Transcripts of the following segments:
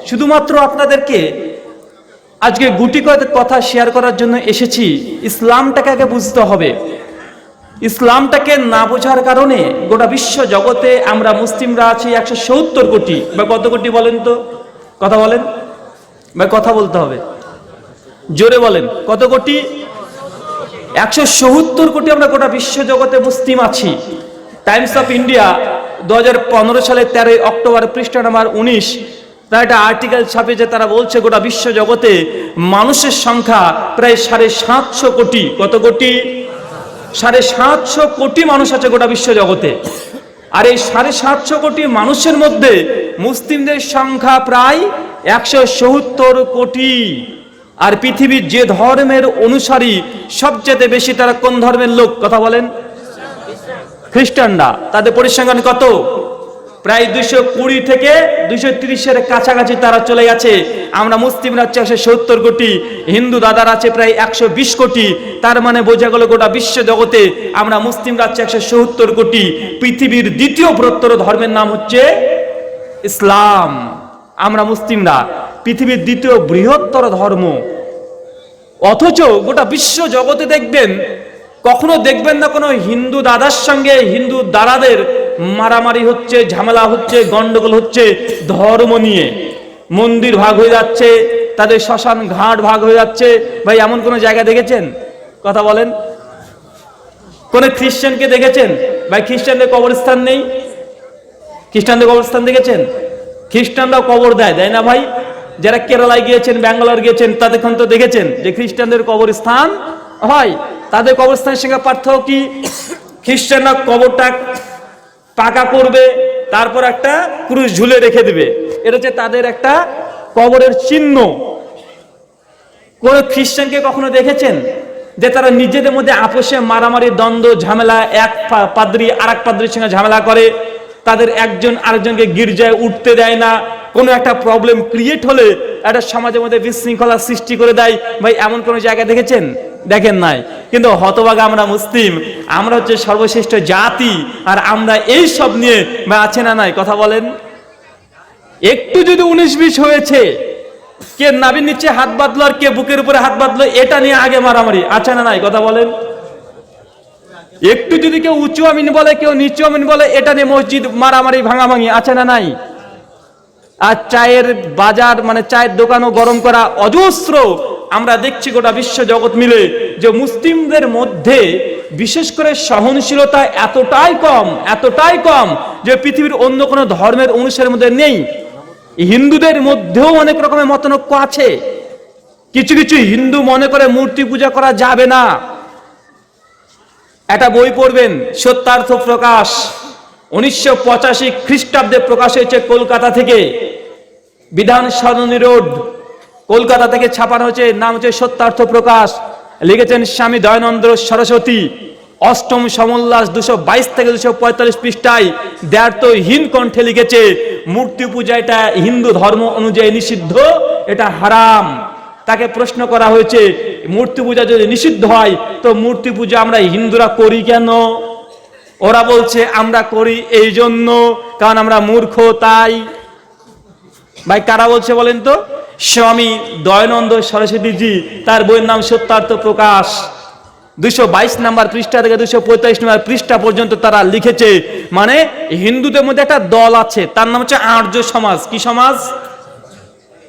শুধুমাত্র আপনাদেরকে আজকে গুটি কয়েক কথা শেয়ার করার জন্য এসেছি। ইসলামটাকে আগে বুঝতে হবে। ইসলামটাকে না বোঝার কারণে গোটা বিশ্ব জগতে আমরা মুসলিমরা আছি 170 কোটি। বা কত কোটি বলেন তো? কথা বলেন বা কথা বলতে হবে, জোরে বলেন। কত কোটি? 170 কোটি আমরা গোটা বিশ্ব জগতে মুসলিম আছি। টাইমস অফ ইন্ডিয়া 2015 সালের 13 অক্টোবর পৃষ্ঠা নাম্বার 19 তারা একটা আর্টিকেল ছাপে যে তারা বলছে গোটা বিশ্ব জগতে মানুষের সংখ্যা প্রায় 750 কোটি। কত কোটি? 750 কোটি মানুষ আছে গোটা বিশ্ব জগতে। আর এই 750 কোটি মানুষের মধ্যে মুসলিমদের সংখ্যা প্রায় 170 কোটি। আর পৃথিবীর যে ধর্মের অনুসারী সবচেয়ে বেশি তারা কোন ধর্মের লোক? কথা বলেন। খ্রিস্টানরা। তাদের পরিসংখ্যান কত? প্রায় 220 থেকে 230-এর কাছাকাছি তারা চলে গেছে। আমরা মুসলিমরা হচ্ছে 170 কোটি, হিন্দু দাদার আছে প্রায় 120 কোটি। তার মানে বোঝা গেল গোটা বিশ্ব জগতে আমরা মুসলিমরা হচ্ছে 170 কোটি। পৃথিবীর দ্বিতীয় বৃহত্তর ধর্মের নাম হচ্ছে ইসলাম। আমরা মুসলিমরা পৃথিবীর দ্বিতীয় বৃহত্তর ধর্ম। অথচ গোটা বিশ্ব জগতে দেখবেন, কখনো দেখবেন না কোনো হিন্দু দাদার সঙ্গে হিন্দু দাদাদের মারামারি হচ্ছে, ঝামেলা হচ্ছে, গন্ডগোল হচ্ছে ধর্ম নিয়ে। মন্দির ভাগ হয়ে যাচ্ছে, তাদের শ্মশান ঘাট ভাগ হয়ে যাচ্ছে। ভাই এমন কোন জায়গা দেখেছেন? কথা বলেন। কোন খ্রিস্টানকে দেখেছেন? ভাই খ্রিস্টানদের কবরস্থান নেই? খ্রিস্টানদের কবরস্থান দেখেছেন? খ্রিস্টানরাও কবর দেয়, দেয় না ভাই? যারা কেরালায় গিয়েছেন, ব্যাঙ্গালোর গিয়েছেন, তাদের তো দেখেছেন যে খ্রিস্টানদের কবরস্থান হয়। তাদের কবরস্থানের সঙ্গে পার্থক্য কি? খ্রিস্টানরা কবরটা পাকা করবে, তারপর একটা ক্রুশ ঝুলে রেখে দিবে। এটা হচ্ছে তাদের একটা কবরের চিহ্ন। কোন খ্রিস্টানকে কখনো দেখেছেন যে তারা নিজেদের মধ্যে আপোষে মারামারি, দ্বন্দ্ব, ঝামেলা, এক পাদ্রী আর এক পাদ্রীর সঙ্গে ঝামেলা করে, তাদের একজন আরেকজনকে গির্জায় উঠতে দেয় না, কোনো একটা প্রবলেম ক্রিয়েট হলে একটা সমাজের মধ্যে বিশৃঙ্খলা সৃষ্টি করে দেয়? ভাই এমন কোন জায়গা দেখেছেন? দেখেন নাই। কিন্তু হতভাগা আমরা মুসলিম, আমরা হচ্ছে সর্বশ্রেষ্ঠ জাতি, আর আমরা এই সব নিয়ে আছে না নাই? কথা বলেন। একটু যদি 19-20 হয়েছে, কে নাভির নিচে হাত বাঁধলো আর কে বুকের উপরে হাত বাঁধলো, এটা নিয়ে আগে মারামারি আছে না নাই? কথা বলেন। একটু যদি কেউ উঁচু আমিন বলে, কেউ নিচু আমিন বলে, এটা নিয়ে মসজিদ মারামারি ভাঙাভাঙি আছে না নাই? আর চায়ের বাজার মানে চায়ের দোকানও গরম করা অজস্র আমরা দেখছি গোটা বিশ্ব জগৎ মিলে। যে মুসলিমদের মধ্যে বিশেষ করে সহনশীলতা এতটাই কম যে পৃথিবীর অন্য কোনো ধর্মের অনুসারীর মধ্যে নেই। হিন্দুদের মধ্যেও অনেক রকমের মতানৈক্য আছে। কিছু কিছু হিন্দু মনে করে মূর্তি পূজা করা যাবে না। একটা বই পড়বেন, সত্যার্থ প্রকাশ, 1985 খ্রিস্টাব্দে প্রকাশ হয়েছে কলকাতা থেকে, বিধান সরণি রোড, কলকাতা থেকে ছাপানো হয়েছে। নাম হচ্ছে সত্যার্থ প্রকাশ। লিখেছেন স্বামী দয়ানন্দ সরস্বতী। অষ্টম সমোল্লাস 222 থেকে 245 পৃষ্ঠায় দ্ব্যর্থহীন কণ্ঠে লিখেছে মূর্তি পূজা এটা হিন্দু ধর্ম অনুযায়ী নিষিদ্ধ, এটা হারাম। তাকে প্রশ্ন করা হয়েছে, মূর্তি পূজা যদি নিষিদ্ধ হয় তো মূর্তি পূজা আমরা হিন্দুরা করি কেন? ওরা বলছে আমরা করি এই জন্য কারণ আমরা মূর্খ তাই। ভাই কারা বলছে বলেন তো? স্বামী দয়ানন্দ সরস্বতীজি, তার বইয়ের নাম সত্যার্থ প্রকাশ। 222 নম্বর পৃষ্ঠা থেকে 245 নম্বর পৃষ্ঠা পর্যন্ত তারা লিখেছে। মানে হিন্দুদের মধ্যে একটা দল আছে, তার নাম হচ্ছে আর্য সমাজ। কি সমাজ?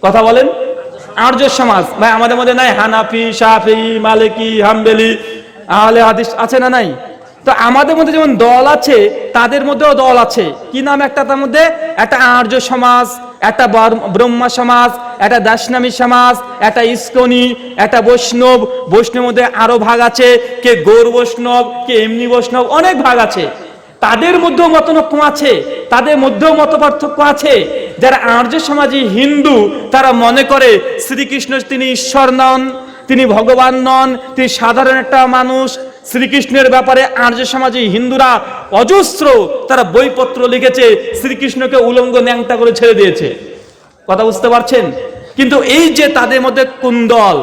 কথা বলেন। আর্য সমাজ। ভাই আমাদের মধ্যে নাই হানাফি, শাফি, মালিকি, হাম্বলি, আহলে হাদিস আছে না নাই? তো আমাদের মধ্যে যেমন দল আছে, তাদের মধ্যেও দল আছে। কি নাম একটা? তার মধ্যে একটা আর্য সমাজ, একটা ব্রহ্মা সমাজ, একটা দাসনামী সমাজ, একটা ইস্কনি, একটা বৈষ্ণব। বৈষ্ণবের মধ্যে আরো ভাগ আছে, কে গৌর বৈষ্ণব, কে এমনি বৈষ্ণব, অনেক ভাগ আছে। তাদের মধ্যেও মতনৈক্য আছে, তাদের মধ্যেও মত পার্থক্য আছে। যারা আর্য সমাজী হিন্দু, তারা মনে করে শ্রীকৃষ্ণ তিনি ঈশ্বর নন, তিনি ভগবান নন, তিনি সাধারণ একটা মানুষ। শ্রীকৃষ্ণের ব্যাপারে আর্য সমাজী হিন্দুরা অজস্র তারা বইপত্র লিখেছে, শ্রীকৃষ্ণকে উলঙ্গ ন্যাংটা করে ছেড়ে দিয়েছে। কথা বুঝতে পারছেন? কিন্তু এই যে তাদের মধ্যে কুন্দল,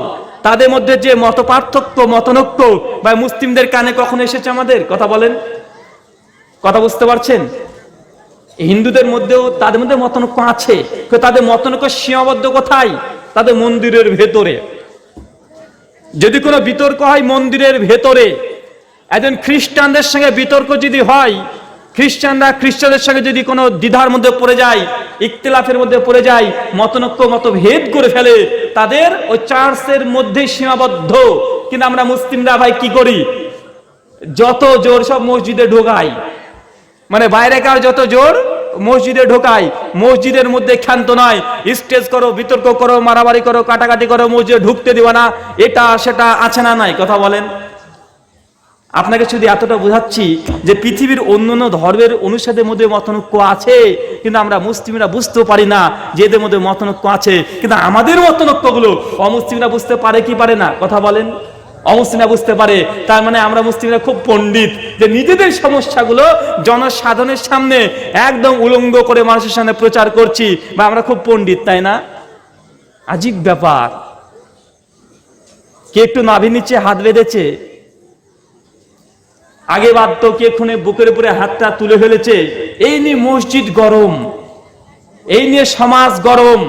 তাদের মধ্যে যে মত পার্থক্য, মতনৈক্য, বা মুসলিমদের কানে কখন এসেছে আমাদের? কথা বলেন। কথা বুঝতে পারছেন? হিন্দুদের মধ্যেও তাদের মধ্যে মতানৈক্য আছে, তাদের মতানৈক্য সীমাবদ্ধ কোথায়? তাদের মন্দিরের ভেতরে। যদি কোনো বিতর্ক হয় মন্দিরের ভেতরে, একজন খ্রিস্টানদের সঙ্গে বিতর্ক যদি হয়, খ্রিস্টানরা খ্রিস্টানদের সঙ্গে যদি কোনো দ্বিধার মধ্যে পড়ে যায়, ইখতিলাফের মধ্যে পড়ে যায়, মতানৈক্য মতভেদ করে ফেলে, তাদের ওই চার্চের মধ্যে সীমাবদ্ধ। কিন্তু আমরা মুসলিমরা ভাই কি করি? যত জোর সব মসজিদে ঢোকাই, মানে বাইরেকার যত জোর মসজিদে ঢোকাই। মসজিদের মধ্যে ক্ষান্ত নয়, স্টেজ করো, বিতর্ক করো, মারামারি করো, কাটাকাটি করো, মসজিদে ঢুকতে দিবা না, এটা সেটা আছে না নাই? কথা বলেন। আপনাকে শুধু এতটা বোঝাচ্ছি যে পৃথিবীর অন্যান্য ধর্মের অনুসারীদের মধ্যে মতানৈক্য আছে, কিন্তু আমরা মুসলিমরা বুঝতেও পারি না যে এদের মধ্যে মতানৈক্য আছে। কিন্তু আমাদের মতানৈক্যগুলো অমুসলিমরা বুঝতে পারে কি পারে না? কথা বলেন। অমুসলিমরা বুঝতে পারে। তার মানে আমরা মুসলিমরা খুব পণ্ডিত, যে নিজেদের সমস্যাগুলো জনসাধারণের সামনে একদম উলঙ্গ করে মানুষের সামনে প্রচার করছি, বা আমরা খুব পণ্ডিত, তাই না? আজীব ব্যাপার। কে একটু নাভির নিচে হাত বেঁধেছে, আগে বাধ্য, কে খুনে বুকের উপরে হাতটা তুলে ফেলেছে। এই নিয়ে মসজিদ গরম, এই নিয়ে সমাজ গরম।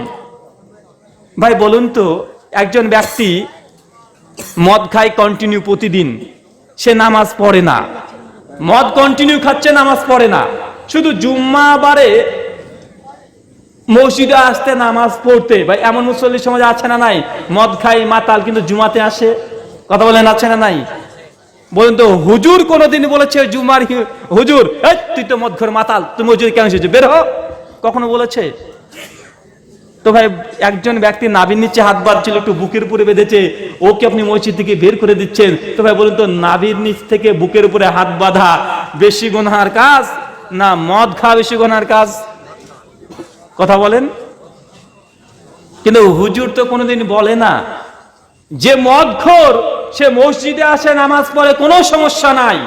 ভাই বলুন তো, একজন ব্যক্তি মদ খায় কন্টিনিউ প্রতিদিন, সে নামাজ পড়ে না, মদ কন্টিনিউ খাচ্ছে, নামাজ পড়ে না, শুধু জুম্মা বারে মসজিদে আসতে নামাজ পড়তে। ভাই এমন মুসল্লি সমাজ আছে না নাই? মদ খায় মাতাল কিন্তু জুমাতে আসে। কথা বলেন, আছে না নাই? বলুন তো, হুজুর কোনদিন বলেছে জুমার হুজুর তুই তো মদখোর মাতাল, তুই মসজিদে কেন এসেছিস, বের হ? কখনো বলেছে? তো ভাই একজন ব্যক্তি নাভির নিচে হাত বাঁধছিল, একটু বুকের উপরে বেঁধেছে, ওকে আপনি মসজিদ থেকে বের করে দিচ্ছেন। তো ভাই বলুন তো, নাভির নিচ থেকে বুকের উপরে হাত বাঁধা বেশি গুনার কাজ, না মদ খাওয়া বেশি গুনার কাজ? কথা বলেন। কিন্তু হুজুর তো কোনোদিন বলে না যে মদখোর সে মসজিদে আসে, নামাজ পড়ে, কোনো সমস্যা নাই।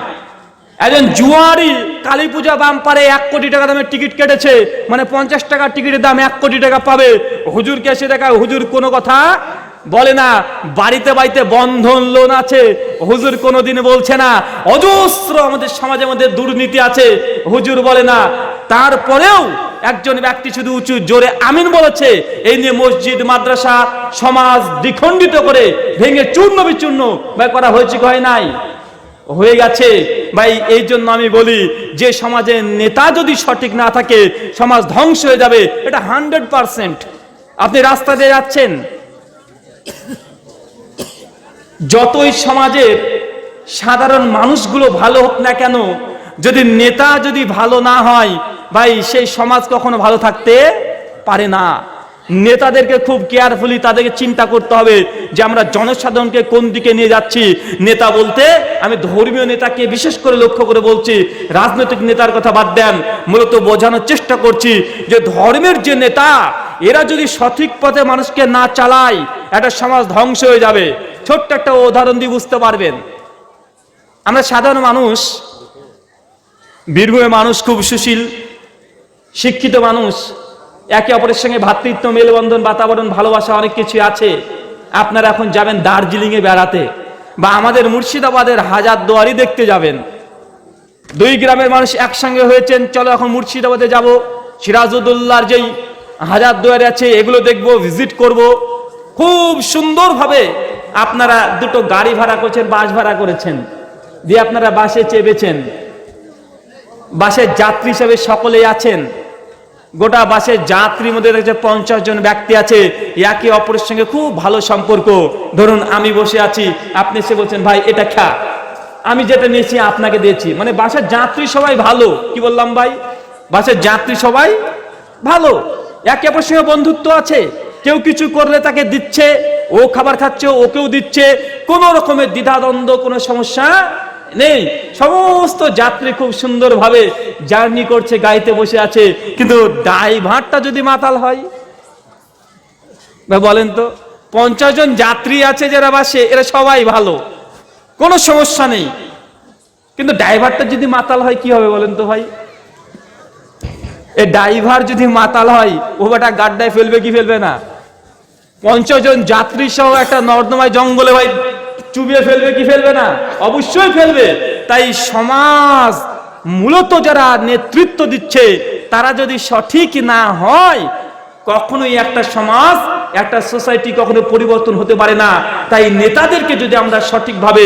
একজন জুয়ারি কালী পূজা বাম্পারে 1 কোটি টাকা দামের টিকিট কেটেছে, মানে 50 টাকার টিকিটের দাম 1 কোটি টাকা পাবে, হুজুরকে এসে দেখা, হুজুর কোনো কথা বলে না। বাড়িতে বাড়িতে বন্ধন লোন আছে, হুজুর কোনোদিন বলছে না। অজস্র আমাদের সমাজের মধ্যে দুর্নীতি আছে, হুজুর বলে না। তারপরেও একজন ব্যক্তি শুধু উঁচু জোরে আমিন বলেছে, এই নিয়ে মসজিদ মাদ্রাসা সমাজ দ্বিখণ্ডিত করে ভেঙে চূর্ণ বিচূর্ণ ভাই করা হয়েছে, হয় নাই? হয়ে গেছে ভাই। এই জন্য আমি বলি যে সমাজের নেতা যদি সঠিক না থাকে, সমাজ ধ্বংস হয়ে যাবে, এটা 100%। আপনি রাস্তা দিয়ে যাচ্ছেন, যতই সমাজের সাধারণ মানুষগুলো ভালো হোক না কেন, যদি নেতা যদি ভালো না হয় ভাই, সেই সমাজ কখনো ভালো থাকতে পারে না। নেতাদেরকে খুব কেয়ারফুলি তাদেরকে চিন্তা করতে হবে যে আমরা জনসাধারণকে কোন দিকে নিয়ে যাচ্ছি। নেতা বলতে আমি ধর্মীয় নেতাকে বিশেষ করে লক্ষ্য করে বলছি, রাজনৈতিক নেতার কথা বাদ দেন। মূলত বোঝানোর চেষ্টা করছি যে ধর্মের যে নেতা, এরা যদি সঠিক পথে মানুষকে না চালায়, একটা সমাজ ধ্বংস হয়ে যাবে। ছোট্ট একটা উদাহরণ দিয়ে বুঝতে পারবেন। আমরা সাধারণ মানুষ, বীরভূমের মানুষ খুব সুশীল শিক্ষিত মানুষ, একে অপরের সঙ্গে ভ্রাতৃত্ব, মেলবন্ধন, বাতাবরণ, ভালোবাসা অনেক কিছু আছে। আপনারা এখন যাবেন দার্জিলিং এ বেড়াতে, বা আমাদের মুর্শিদাবাদের হাজারদুয়ারি দেখতে যাবেন, 2 গ্রামের মানুষ একসঙ্গে হয়েছেন, চলো এখন মুর্শিদাবাদে যাব, সিরাজউদ্দৌলার যেই হাজারদুয়ারি আছে এগুলো দেখবো, ভিজিট করব। খুব সুন্দরভাবে আপনারা দুটো গাড়ি ভাড়া করেছেন, বাস ভাড়া করেছেন, দিয়ে আপনারা বাসে চেপেছেন, বাসের যাত্রী হিসেবে সকলেই আছেন। গোটা বাসের যাত্রীর মধ্যে দেখছে 50 জন ব্যক্তি আছে, একে অপরের সঙ্গে খুব ভালো সম্পর্ক। ধরুন আমি বসে আছি, আপনি এসে বলছেন ভাই এটা খা, আমি যেটা নিয়েছি আপনাকে দিয়েছি, মানে বাসের যাত্রী সবাই ভালো। কি বললাম ভাই? বাসের যাত্রী সবাই ভালো, একে অপরের সঙ্গে বন্ধুত্ব আছে। কেউ কিছু করলে তাকে দিচ্ছে, ও খাবার খাচ্ছে, ওকেও দিচ্ছে, কোনো রকমের দ্বিধাদ্বন্দ্ব, কোনো সমস্যা নেই। সমস্ত যাত্রী খুব সুন্দরভাবে জার্নি করছে, গাড়িতে বসে আছে। কিন্তু ড্রাইভারটা যদি মাতাল হয়, বলেন তো, 50 জন যাত্রী আছে যারা বাসে, এরা সবাই ভালো, কোনো সমস্যা নেই। কিন্তু ড্রাইভারটা যদি মাতাল হয় কি হবে বলেন তো ভাই? এই ড্রাইভার যদি মাতাল হয়, ও বেটা গাড্ডায় ফেলবে কি ফেলবে না? 50 জন যাত্রী সহ একটা নর্দমায় জঙ্গলে ভাই চুবিয়ে ফেলবে কি ফেলবে না? অবশ্যই ফেলবে। তাই সমাজ মূলত যারা নেতৃত্ব দিচ্ছে তারা যদি সঠিক না হয়, কখনোই একটা সমাজ, একটা সোসাইটি কখনো পরিবর্তন হতে পারে না। তাই নেতাদেরকে যদি আমরা সঠিকভাবে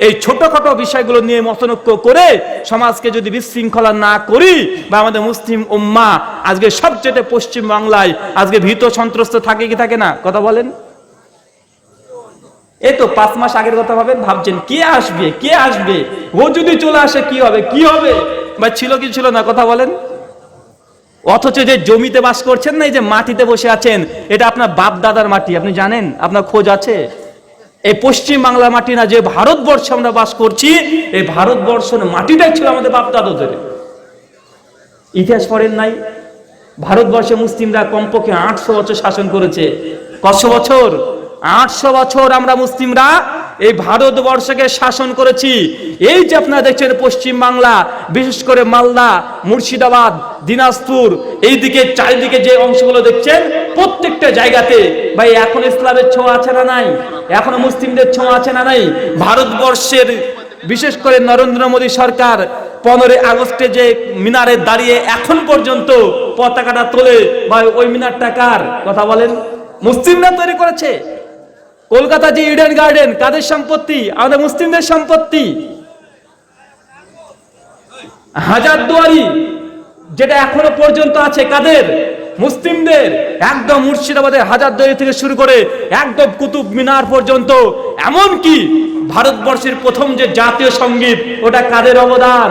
এই ছোটখাটো বিষয়গুলো নিয়ে মতনৈক্য করে সমাজকে যদি বিশৃঙ্খলা না করি, বা আমাদের মুসলিম উম্মাহ আজকে সবচেয়ে পশ্চিম বাংলায় আজকে ভীত সন্ত্রস্ত থাকে কি থাকে না? কথা বলেন। এই তো 5 মাস আগের কথা ভাবছেন কে আসবে, কে আসবে, ও যদি চলে আসে কি হবে, কি হবে, বা ছিল কি ছিল না? কথা বলেন। অথচ যে জমিতে বাস করছেন না, এই যে মাটিতে বসে আছেন, এটা আপনার বাপ দাদার মাটি, আপনি জানেন? আপনার খোঁজ আছে? এই পশ্চিম বাংলার মাটি না, যে ভারতবর্ষে আমরা বাস করছি, এই ভারতবর্ষের মাটিটাই ছিল আমাদের বাপ দাদাদের। ইতিহাস পড়েন নাই? ভারতবর্ষে মুসলিমরা কমপক্ষে 800 বছর শাসন করেছে। কত বছর? 800 বছর আমরা মুসলিমরা এই ভারতবর্ষকে শাসন করেছি। এই যে আপনারা দেখছেন পশ্চিম বাংলা, বিশেষ করে মালদা, মুর্শিদাবাদ, দিনাজপুর, এইদিকে চারিদিকে যে অংশগুলো দেখছেন, প্রত্যেকটা জায়গাতে ভাই এখন ইসলামের ছোঁয়া আছে না নাই? এখনো মুসলিমদের ছোঁয়া আছে না নাই? ভারতবর্ষের বিশেষ করে নরেন্দ্র মোদী সরকার 15 আগস্টে যে মিনারে দাঁড়িয়ে এখন পর্যন্ত পতাকাটা তোলে, ভাই ওই মিনারটা কার? কথা বলেন। মুসলিমরা তৈরি করেছে। কলকাতা যে ইডেন গার্ডেন কাদের সম্পত্তি? আমাদের মুসলিমদের সম্পত্তি। হাজারদুয়ারি যেটা এখনো পর্যন্ত আছে কাদের? মুসলিমদের। একদম মুর্শিদাবাদের হাজারদুয়ারি থেকে শুরু করে একদম কুতুব মিনার পর্যন্ত, এমনকি ভারতবর্ষের প্রথম যে জাতীয় সঙ্গীত, ওটা কাদের অবদান?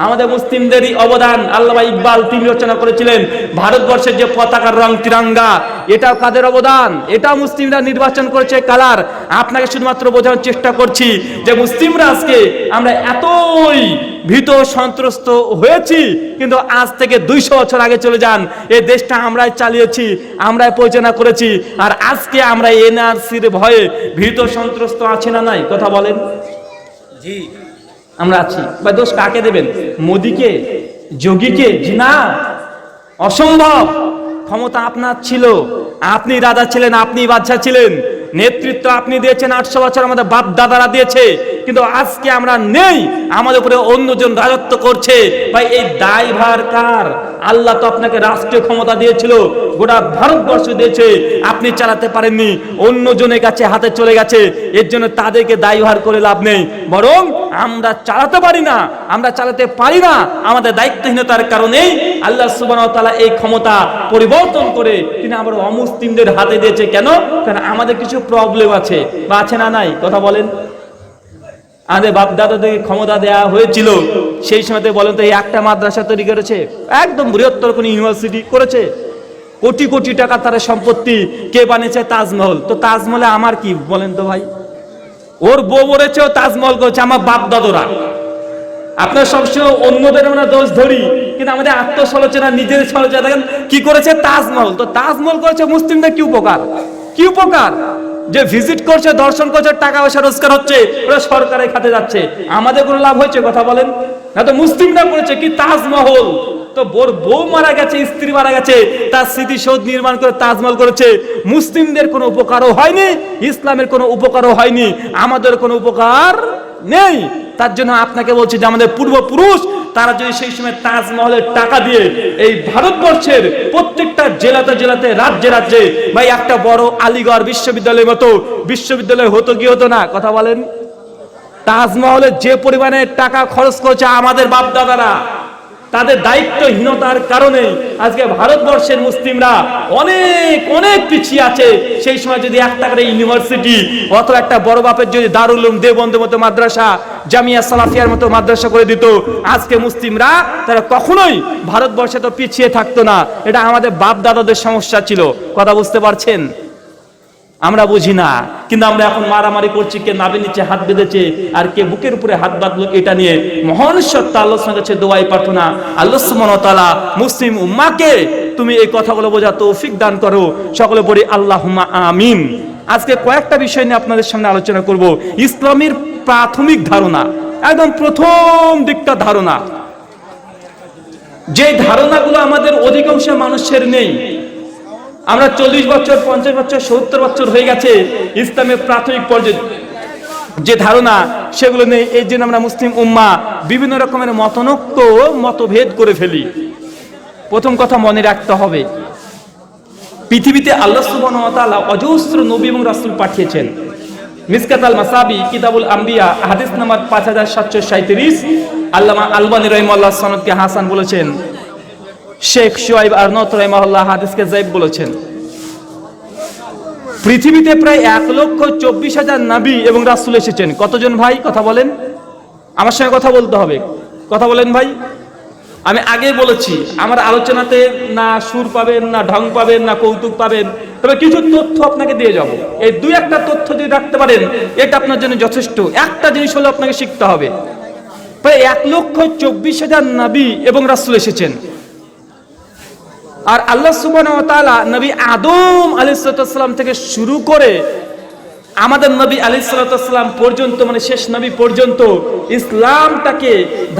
আমাদের মুসলিমদেরই অবদান। আল্লামা ইকবাল তিনি রচনা করেছিলেন। ভারতবর্ষের যে পতাকার রং তিরঙ্গা, এটাও কাদের অবদান? এটাও মুসলিমরা নির্বাচন করেছে কালার। আপনাকে শুধুমাত্র বোঝানোর চেষ্টা করছি যে মুসলিমরা আজকে আমরা এতই ভীত সন্ত্রস্ত হয়েছি, কিন্তু আজ থেকে 200 বছর আগে চলে যান, এই দেশটা আমরাই চালিয়েছি, আমরাই পরিচালনা করেছি। আর আজকে আমরা এনআরসির ভয়ে ভীত সন্ত্রস্ত আছে না নাই? কথা বলেন। জি, আমরা আছি। বা দোষ কাকে দেবেন? মোদিকে? যোগীকে? না, অসম্ভব। ক্ষমতা আপনার ছিল, আপনি রাজা ছিলেন, আপনি বাদশা ছিলেন, নেতৃত্ব আপনি দিয়েছেন 800 বছর, আমাদের বাপ দাদারা দিয়েছে। কিন্তু আজকে আমরা নেই, আমাদের উপরে অন্যজন রাজত্ব করছে। ভাই এই দায়ভার কার? আল্লাহ তো আপনাকে রাষ্ট্রীয় ক্ষমতা দিয়েছিল, গোটা ভারতবর্ষ দিয়েছে, আপনি চালাতে পারেননি, অন্যজনের কাছে হাতে চলে গেছে। এর জন্য তাদেরকে দায়ভার করে লাভ নেই, বরং আমরা চালাতে পারি না, আমরা চালাতে পারি না, আমাদের দায়িত্বহীনতার কারণেই আল্লাহ সুবহানাহু ওয়া তাআলা এই ক্ষমতা পরিবর্তন করে তিনি আবার অমুসলিমদের হাতে দিয়েছে। কেন? কারণ আমাদের কিছু প্রবলেম আছে, বা আছে না নাই? কথা বলেন। আমাদের বাপ দাদাদের ক্ষমতা দেওয়া হয়েছিল, সেই সময়তে বলেন তো এই একটা মাদ্রাসা তৈরি করেছে? একদম বৃহত্তর কোন ইউনিভার্সিটি করেছে? কোটি কোটি টাকা তার সম্পত্তি। কে বানিয়েছে? তাজমহল। তো তাজমহলে আমার কি বলেন তো ভাই? ওর বউ বলেছে তাজমহল করেছে, আমার বাপ দাদরা। আপনার সবসময় অন্যদের আমরা দোষ ধরি, কিন্তু আমাদের আত্মসমালোচনা, নিজের সমালোচনা দেখেন কি করেছে? তাজমহল। তো তাজমহল করেছে মুসলিমদের কি উপকার? কি উপকার? যে ভিজিট করছে, দর্শন করছে, টাকা পয়সা রোজগার হচ্ছে, ওরা সরকারের খাতে যাচ্ছে, আমাদের কোনো লাভ হয়েছে? কথা বলেন না। তো মুসলিমরা করেছে কি? তাজমহল। তো বউ মারা গেছে, স্ত্রী মারা গেছে, তার স্মৃতিসৌধ নির্মাণ করে তাজমহল করেছে। মুসলিমদের কোনো উপকারও হয়নি, ইসলামের কোনো উপকারও হয়নি, আমাদের কোনো উপকার নেই। তার জন্য আপনাকে বলছি যে আমাদের পূর্বপুরুষ তারা যদি সেই সময় তাজমহলের টাকা দিয়ে এই ভারতবর্ষের প্রত্যেকটা জেলাতে জেলাতে, রাজ্যে রাজ্যে ভাই একটা বড় আলিগড় বিশ্ববিদ্যালয়ের মতো বিশ্ববিদ্যালয় হতো কি হতো না? কথা বলেন। তাজমহলের যে পরিমাণে টাকা খরচ করেছে আমাদের বাপ দাদারা, তাদের দায়িত্বহীনতার কারণে আজকে ভারতবর্ষের মুসলিমরা অনেক অনেক পিছিয়ে আছে। সেই সময় যদি একটা করে ইউনিভার্সিটি অথবা একটা বড় বাপের যদি দারুল উলুম দেওবন্দের মতো মাদ্রাসা, জামিয়া সালাফিয়ার মতো মাদ্রাসা করে দিত, আজকে মুসলিমরা তারা কখনোই ভারতবর্ষে তো পিছিয়ে থাকতো না। এটা আমাদের বাপ দাদাদের সমস্যা ছিল। কথা বুঝতে পারছেন? আমরা বুঝি না, কিন্তু আমরা এখন মারামারি করছি, কে নাভির নিচে হাত বেঁধেছে আর কে বুকের উপরে হাত বাঁধলো। এটা নিয়ে মহান সত্য আল্লাহর কাছে দোয়াই প্রার্থনা, আল্লাহ সুবহানাহু ওয়া তাআলা মুসলিম উম্মাহকে তুমি এই কথাগুলো বোঝা তৌফিক দান করো। সকলে বলি আল্লাহুম্মা আমিন। আজকে কয়েকটা বিষয় নিয়ে আপনাদের সামনে আলোচনা করব। ইসলামের প্রাথমিক ধারণা, একদম প্রথম দিকটা ধারণা, যে ধারণাগুলো আমাদের অধিকাংশ মানুষের নেই। আমরা 40 বছর, 50 বছর, 70 বছর হয়ে গেছে ইসলামের প্রাথমিক পর্যায়ে যে ধারণা সেগুলো নেই। এই জন্য আমরা মুসলিম উম্মাহ বিভিন্ন রকমের মতভেদ করে ফেলি। প্রথম কথা মনে রাখতে হবে, পৃথিবীতে আল্লাহ সুবহানাহু ওয়া তাআলা অজস্র নবী এবং রাসূল পাঠিয়েছেন। মিসকাত আল মাসাবি কিতাবুল আম্বিয়া হাদিস নাম্বার 5737, আল্লামা আলবানী রাহিমাহুল্লাহ সনদকে হাসান বলেছেন, শেখ শুআইব আরনাউত রাহিমাহুল্লাহ হাদিসকে যায়েব বলেছেন। পৃথিবীতে প্রায় 1,24,000 নবী এবং রাসূল এসেছেন। কতজন ভাই কথা বলেন? আমার সঙ্গে কথা বলতে হবে, কথা বলেন ভাই। আমি আগে বলেছি আমার আলোচনাতে না সুর পাবেন, না ঢং পাবেন, না কৌতুক পাবেন, তবে কিছু তথ্য আপনাকে দিয়ে যাব। এই দুই একটা তথ্য যদি রাখতে পারেন এটা আপনার জন্য যথেষ্ট। একটা জিনিস হলো আপনাকে শিখতে হবে, প্রায় 1,24,000 নবী এবং রাসূল এসেছেন। আর আল্লাহ সুবহানাহু ওয়া তাআলা নবী আদম আলাইহিস সালাম থেকে শুরু করে আমাদের নবী আলাইহিস সালাম পর্যন্ত, মানে শেষ নবী পর্যন্ত ইসলামটাকে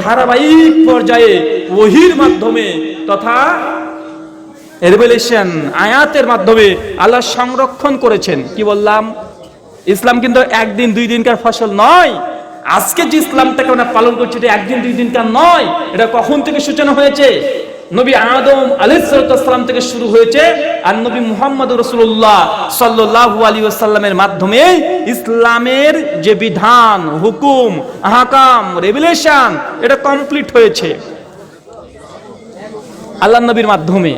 ধারাবাহিক পর্যায়ে ওহীর মাধ্যমে তথা রেভেলেশন আয়াতের মাধ্যমে আল্লাহ সংরক্ষণ করেছেন। কি বললাম? ইসলাম কিন্তু একদিন দুই দিনকার ফসল নয়। আজকে যে ইসলামটাকে আমরা পালন করছি এটা একদিন দুই দিনকার নয়। এটা কখন থেকে সূচনা হয়েছে? নবী আদম আলাইহিস সালাম থেকে শুরু হয়েছে, আর নবী মুহাম্মদ রাসূলুল্লাহ সাল্লাল্লাহু আলাইহি ওয়াসাল্লামের মাধ্যমে ইসলামের যে বিধান, হুকুম, আহকাম, রেভেলেশন এটা কমপ্লিট হয়েছে আল্লাহর নবীর মাধ্যমে।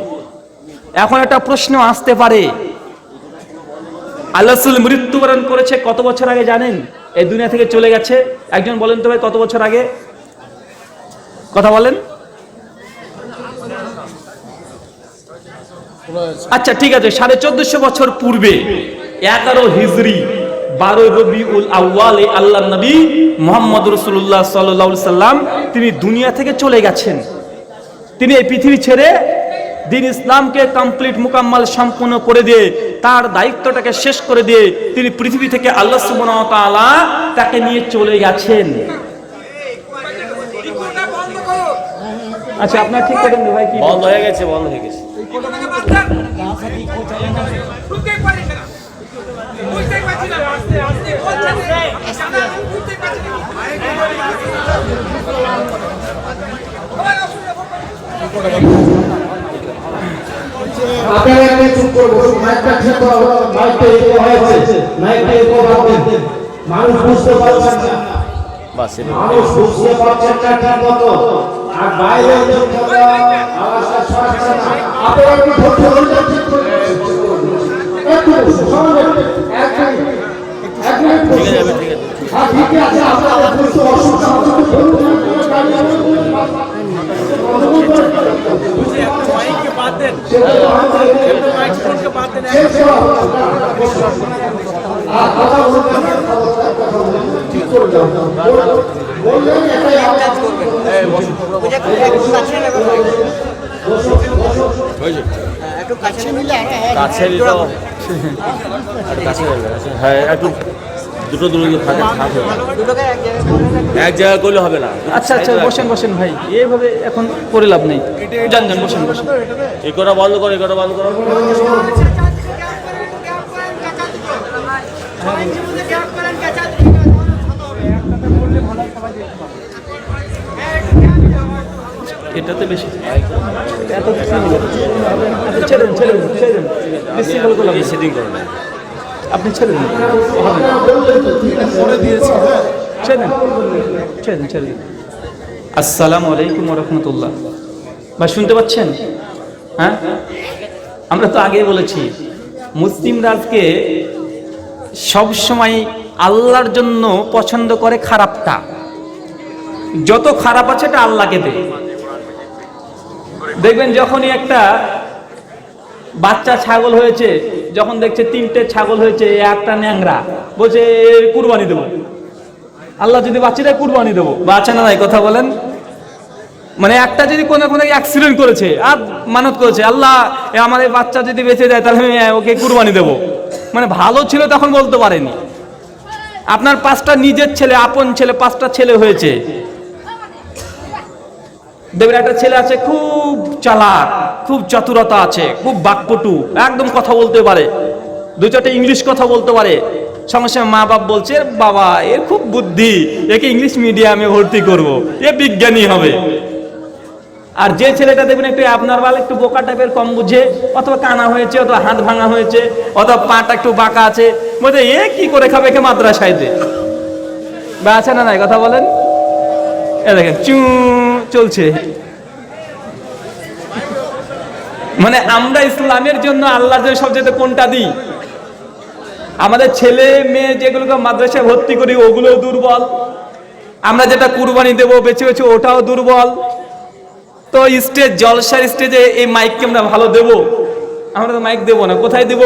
এখন একটা প্রশ্ন আসতে পারে, আল্লাহ রাসূল মৃত্যুবরণ করেছে কত বছর আগে জানেন? এই দুনিয়া থেকে চলে গেছে। একজন বলেন তো ভাই কত বছর আগে? কথা বলেন। আচ্ছা ঠিক আছে, 1450 বছর পূর্বে 11 হিজরি 12 রবিউল আউয়ালে আল্লাহর নবী মুহাম্মদ রাসূলুল্লাহ সাল্লাল্লাহু আলাইহি সাল্লাম তিনি দুনিয়া থেকে চলে গেছেন। তিনি এই পৃথিবী ছেড়ে দ্বীন ইসলামকে কমপ্লিট মুকাম্মাল সম্পূর্ণ করে দিয়ে, তার দায়িত্বটাকে শেষ করে দিয়ে তিনি পৃথিবী থেকে আল্লাহ সুবহানাহু ওয়া তাআলা তাকে নিয়ে চলে গেছেন। আচ্ছা আপনারা ঠিক করেন ভাই, কি বন্ধ হয়ে গেছে? বন্ধ হয়ে গেছে। মানুষ বুঝতে পারছেন না, মানুষ বুঝতে পারছেন না ঠিক মতো, আর বাইরে আওয়াজটা ছড়াচ্ছে না। আপনারা কি ধরতে হলে ঠিক করে একটু সমাজে এক মিনিট ঠিক আছে, ঠিক আছে, হ্যাঁ ঠিক আছে। আপনারা বুঝতে অসুবিধা হচ্ছে তো বলুন, মাইকে বাদ দেন, মাইক ফোনকে বাদ দেন, আর কথা বলতে ঠিক করে দাও, বললেন এটাই আওয়াজ করবেন। এই বসো, একটু কাছে লাগা, একটু কাছে নিলে কাছে নিলে একটু কাছে লাগবে। হ্যাঁ একটু দুটো দূরে থাকে, দুটোকে এক জায়গায় করলে হবে না। আচ্ছা আচ্ছা বসেন বসেন ভাই, এইভাবে এখন করে লাভ নেই। যান যান বসেন বসেন। এই করা বন্ধ করো, এই করা বন্ধ করো। এটাতে বেশি এত ছেড়ে দিন, ছেড়ে দিন, ছেড়ে দিন, সেটিং করুন আপনি, ছেড়ে দিন, ছেড়ে দিন, ছেড়ে দিন, ছেড়ে দিন। আসসালামু আলাইকুম ওয়া রাহমাতুল্লাহ। ভাই শুনতে পাচ্ছেন? হ্যাঁ, আমরা তো আগেই বলেছি মুসলিমরা আজকে সবসময় আল্লাহর জন্য পছন্দ করে খারাপটা। যত খারাপ আছে এটা আল্লাহকে দেয়। দেখবেন যখনই একটা বাচ্চা ছাগল হয়েছে, যখন দেখছে 3টে ছাগল হয়েছে, একটা ন্যাংরা, বলছে কুরবানি দেবো। আল্লাহ যদি বাচ্চাটা কুরবানি দেবো, বাচ্চা না নাই কথা বলেন। মানে একটা যদি কোনো অ্যাক্সিডেন্ট করেছে আর মানত করেছে, আল্লাহ আমার এই বাচ্চা যদি বেঁচে যায় তাহলে আমি ওকে কুরবানি দেবো। মানে ভালো ছিল তখন বলতে পারেনি। আপনার 5টা নিজের ছেলে, আপন ছেলে, 5টা ছেলে হয়েছে, দেখবেন একটা ছেলে আছে খুব চালাক, খুব চতুরতা আছে, খুব বাকপটু, একদম কথা বলতে পারে, 2-4টে ইংলিশ কথা বলতে পারে, সঙ্গে সঙ্গে মা বাপ বলছে বাবা এর খুব বুদ্ধি, একে ইংলিশ মিডিয়ামে ভর্তি করব, এ বিজ্ঞানী হবে। আর যে ছেলেটা দেখবেন একটু আপনার বাল একটু বোকা টাইপের, কম বুঝে, অথবা কানা হয়েছে, অথবা হাত ভাঙা হয়েছে, অথবা পাটা একটু বাঁকা আছে, বলছে এ কি করে খাবে, একে মাদ্রাসায় দে। বা আছে না নাই কথা বলেন? এ দেখেন চু চলছে। মানে আমরা ইসলামের জন্য আল্লাহর জন্য সবচেয়ে কোনটা দিই? আমাদের ছেলে মেয়ে যেগুলোকে মাদ্রাসায় ভর্তি করি ওগুলো দুর্বল, আমরা যেটা কুরবানি দেবো বেছে বেছে ওটাও দুর্বল। তো স্টেজ, জলসার স্টেজে এই মাইককে আমরা ভালো দেব? আমরা তো মাইক দেবো না। কোথায় দেব?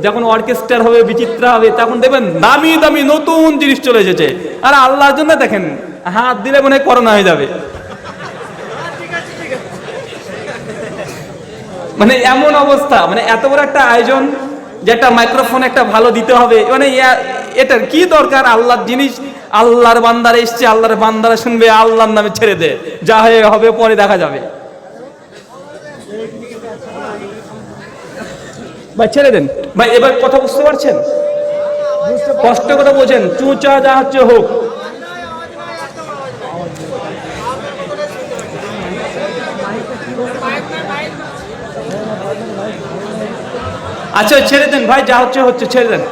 যখন অর্কেস্ট্রার হবে, বিচিত্রা হবে, তখন দেখবেন দামি দামি নতুন জিনিস চলে এসেছে। আর আল্লাহর জন্য দেখেন হাত দিলে মনে হয় করোনা হয়ে যাবে। মানে এমন অবস্থা, মানে এত বড় একটা আয়োজন যে একটা মাইক্রোফোন একটা ভালো দিতে হবে, মানে এটার কি দরকার? আল্লাহর জিনিস, আল্লাহর বান্দারা এসছে, আল্লাহর বান্দারা শুনবে, আল্লাহর নামে ছেড়ে দে, যা হবে পরে দেখা যাবে। ভাই ছেড়ে দেন ভাই, এবার কথা বুঝতে পারছেন? কষ্ট করে বোঝেন, চুঁচা যা হচ্ছে হোক। আচ্ছা ছেড়ে দেন ভাই, যা হচ্ছে হচ্ছে, ছেড়ে দেন।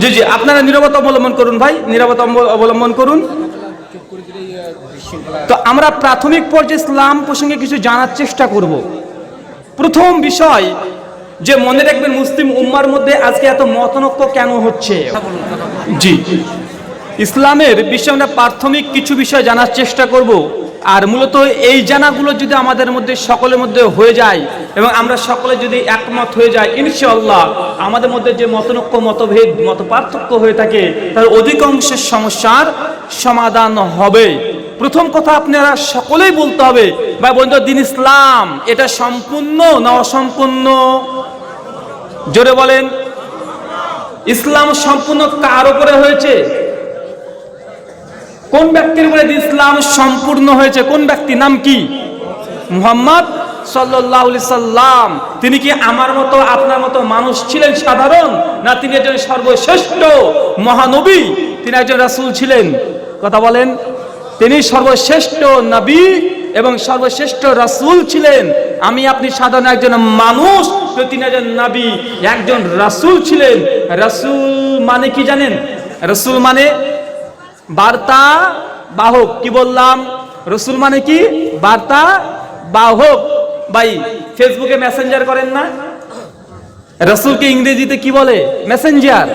জি জি, আপনারা নীরবতা অবলম্বন করুন ভাই, নীরবতা অবলম্বন করুন। তো আমরা প্রাথমিক পর্যায়ে ইসলাম প্রসঙ্গে কিছু জানার চেষ্টা করব। প্রথম বিষয় যে মনে রাখবেন, মুসলিম উম্মার মধ্যে আজকে এত মতানৈক্য কেন হচ্ছে? জি, ইসলামের বিষয়ে আমরা প্রাথমিক কিছু বিষয় জানার চেষ্টা করব। আর মূলত এই জানাগুলো যদি আমাদের মধ্যে সকলের মধ্যে হয়ে যায় এবং আমরা সকলে যদি একমত হয়ে যাই, ইনশাআল্লাহ আমাদের মধ্যে যে মতানৈক্য, মতভেদ, মত পার্থক্য হয়ে থাকে তার অধিকাংশের সমস্যার সমাধান হবে। প্রথম কথা আপনারা সকলেই বলতে হবে, ভাই বন্ধু, দিন ইসলাম এটা সম্পূর্ণ না অসম্পূর্ণ? জোরে বলেন। ইসলাম সম্পূর্ণ কার উপরে হয়েছে? কোন ব্যক্তির উপরে ইসলাম সম্পূর্ণ হয়েছে? কোন ব্যক্তি? নাম কি? মুহাম্মদ সাল্লাল্লাহু আলাইহি সাল্লাম। তিনি কি আমার মতো আপনার মতো মানুষ ছিলেন সাধারণ, না তিনি একজন সর্বশ্রেষ্ঠ মহানবী? তিনি একজন রাসূল ছিলেন। কথা বলেন। তিনি সর্বশ্রেষ্ঠ নবী এবং সর্বশ্রেষ্ঠ রাসূল ছিলেন। আমি আপনি সাধারণ একজন মানুষ, তো তিনি একজন নবী, একজন রাসূল ছিলেন। রাসূল মানে কি জানেন? রাসূল মানে বার্তা বাহক। কি বললাম? রাসূল মানে কি? বার্তা বাহক। ভাই ফেসবুকে মেসেঞ্জার করেন না? রাসূলকে ইংরেজিতে কি বলে? মেসেঞ্জার।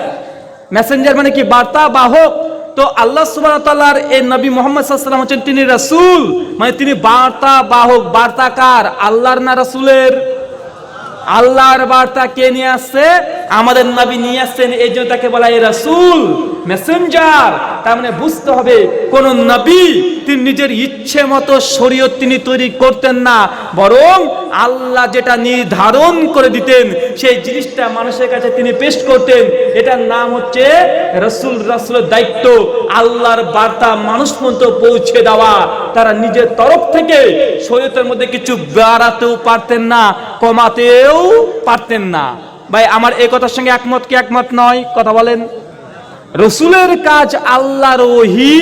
মেসেঞ্জার মানে কি? বার্তা বাহক। তো আল্লাহ সুবহানাহু ওয়া তাআলার এই নবী মুহাম্মদ সাল্লাল্লাহু আলাইহি ওয়াসাল্লাম হচ্ছেন তিনি রাসূল, মানে তিনি বার্তা বাহক। বার্তা কার? আল্লাহর না রাসূলের? আল্লাহর বার্তা কে নিয়ে আসছে? আমাদের নবী নিয়ে আসছেন, এই জন্য তাকে বলা হয় রাসূল, মেসেঞ্জার। তার মানে বুঝতে হবে কোন নবী তিনি নিজের ইচ্ছে মতো শরীয়ত তিনি তৈরি করতেন না, বরং আল্লাহ যেটা নির্ধারণ করে দিতেন সেই জিনিসটা মানুষের কাছে তিনি পেশ করতেন। এটার নাম হচ্ছে রাসূল। রাসূলের দায়িত্ব আল্লাহর বার্তা মানুষ পর্যন্ত পৌঁছে দেওয়া। তারা নিজের তরফ থেকে শরীয়তের মধ্যে কিছু বাড়াতেও পারতেন না, কমাতেও পারতেন না। ভাই আমার এই কথার সঙ্গে একমত কি একমত নয়? কথা বলেন। রাসূলের কাজ আল্লাহর ওহী,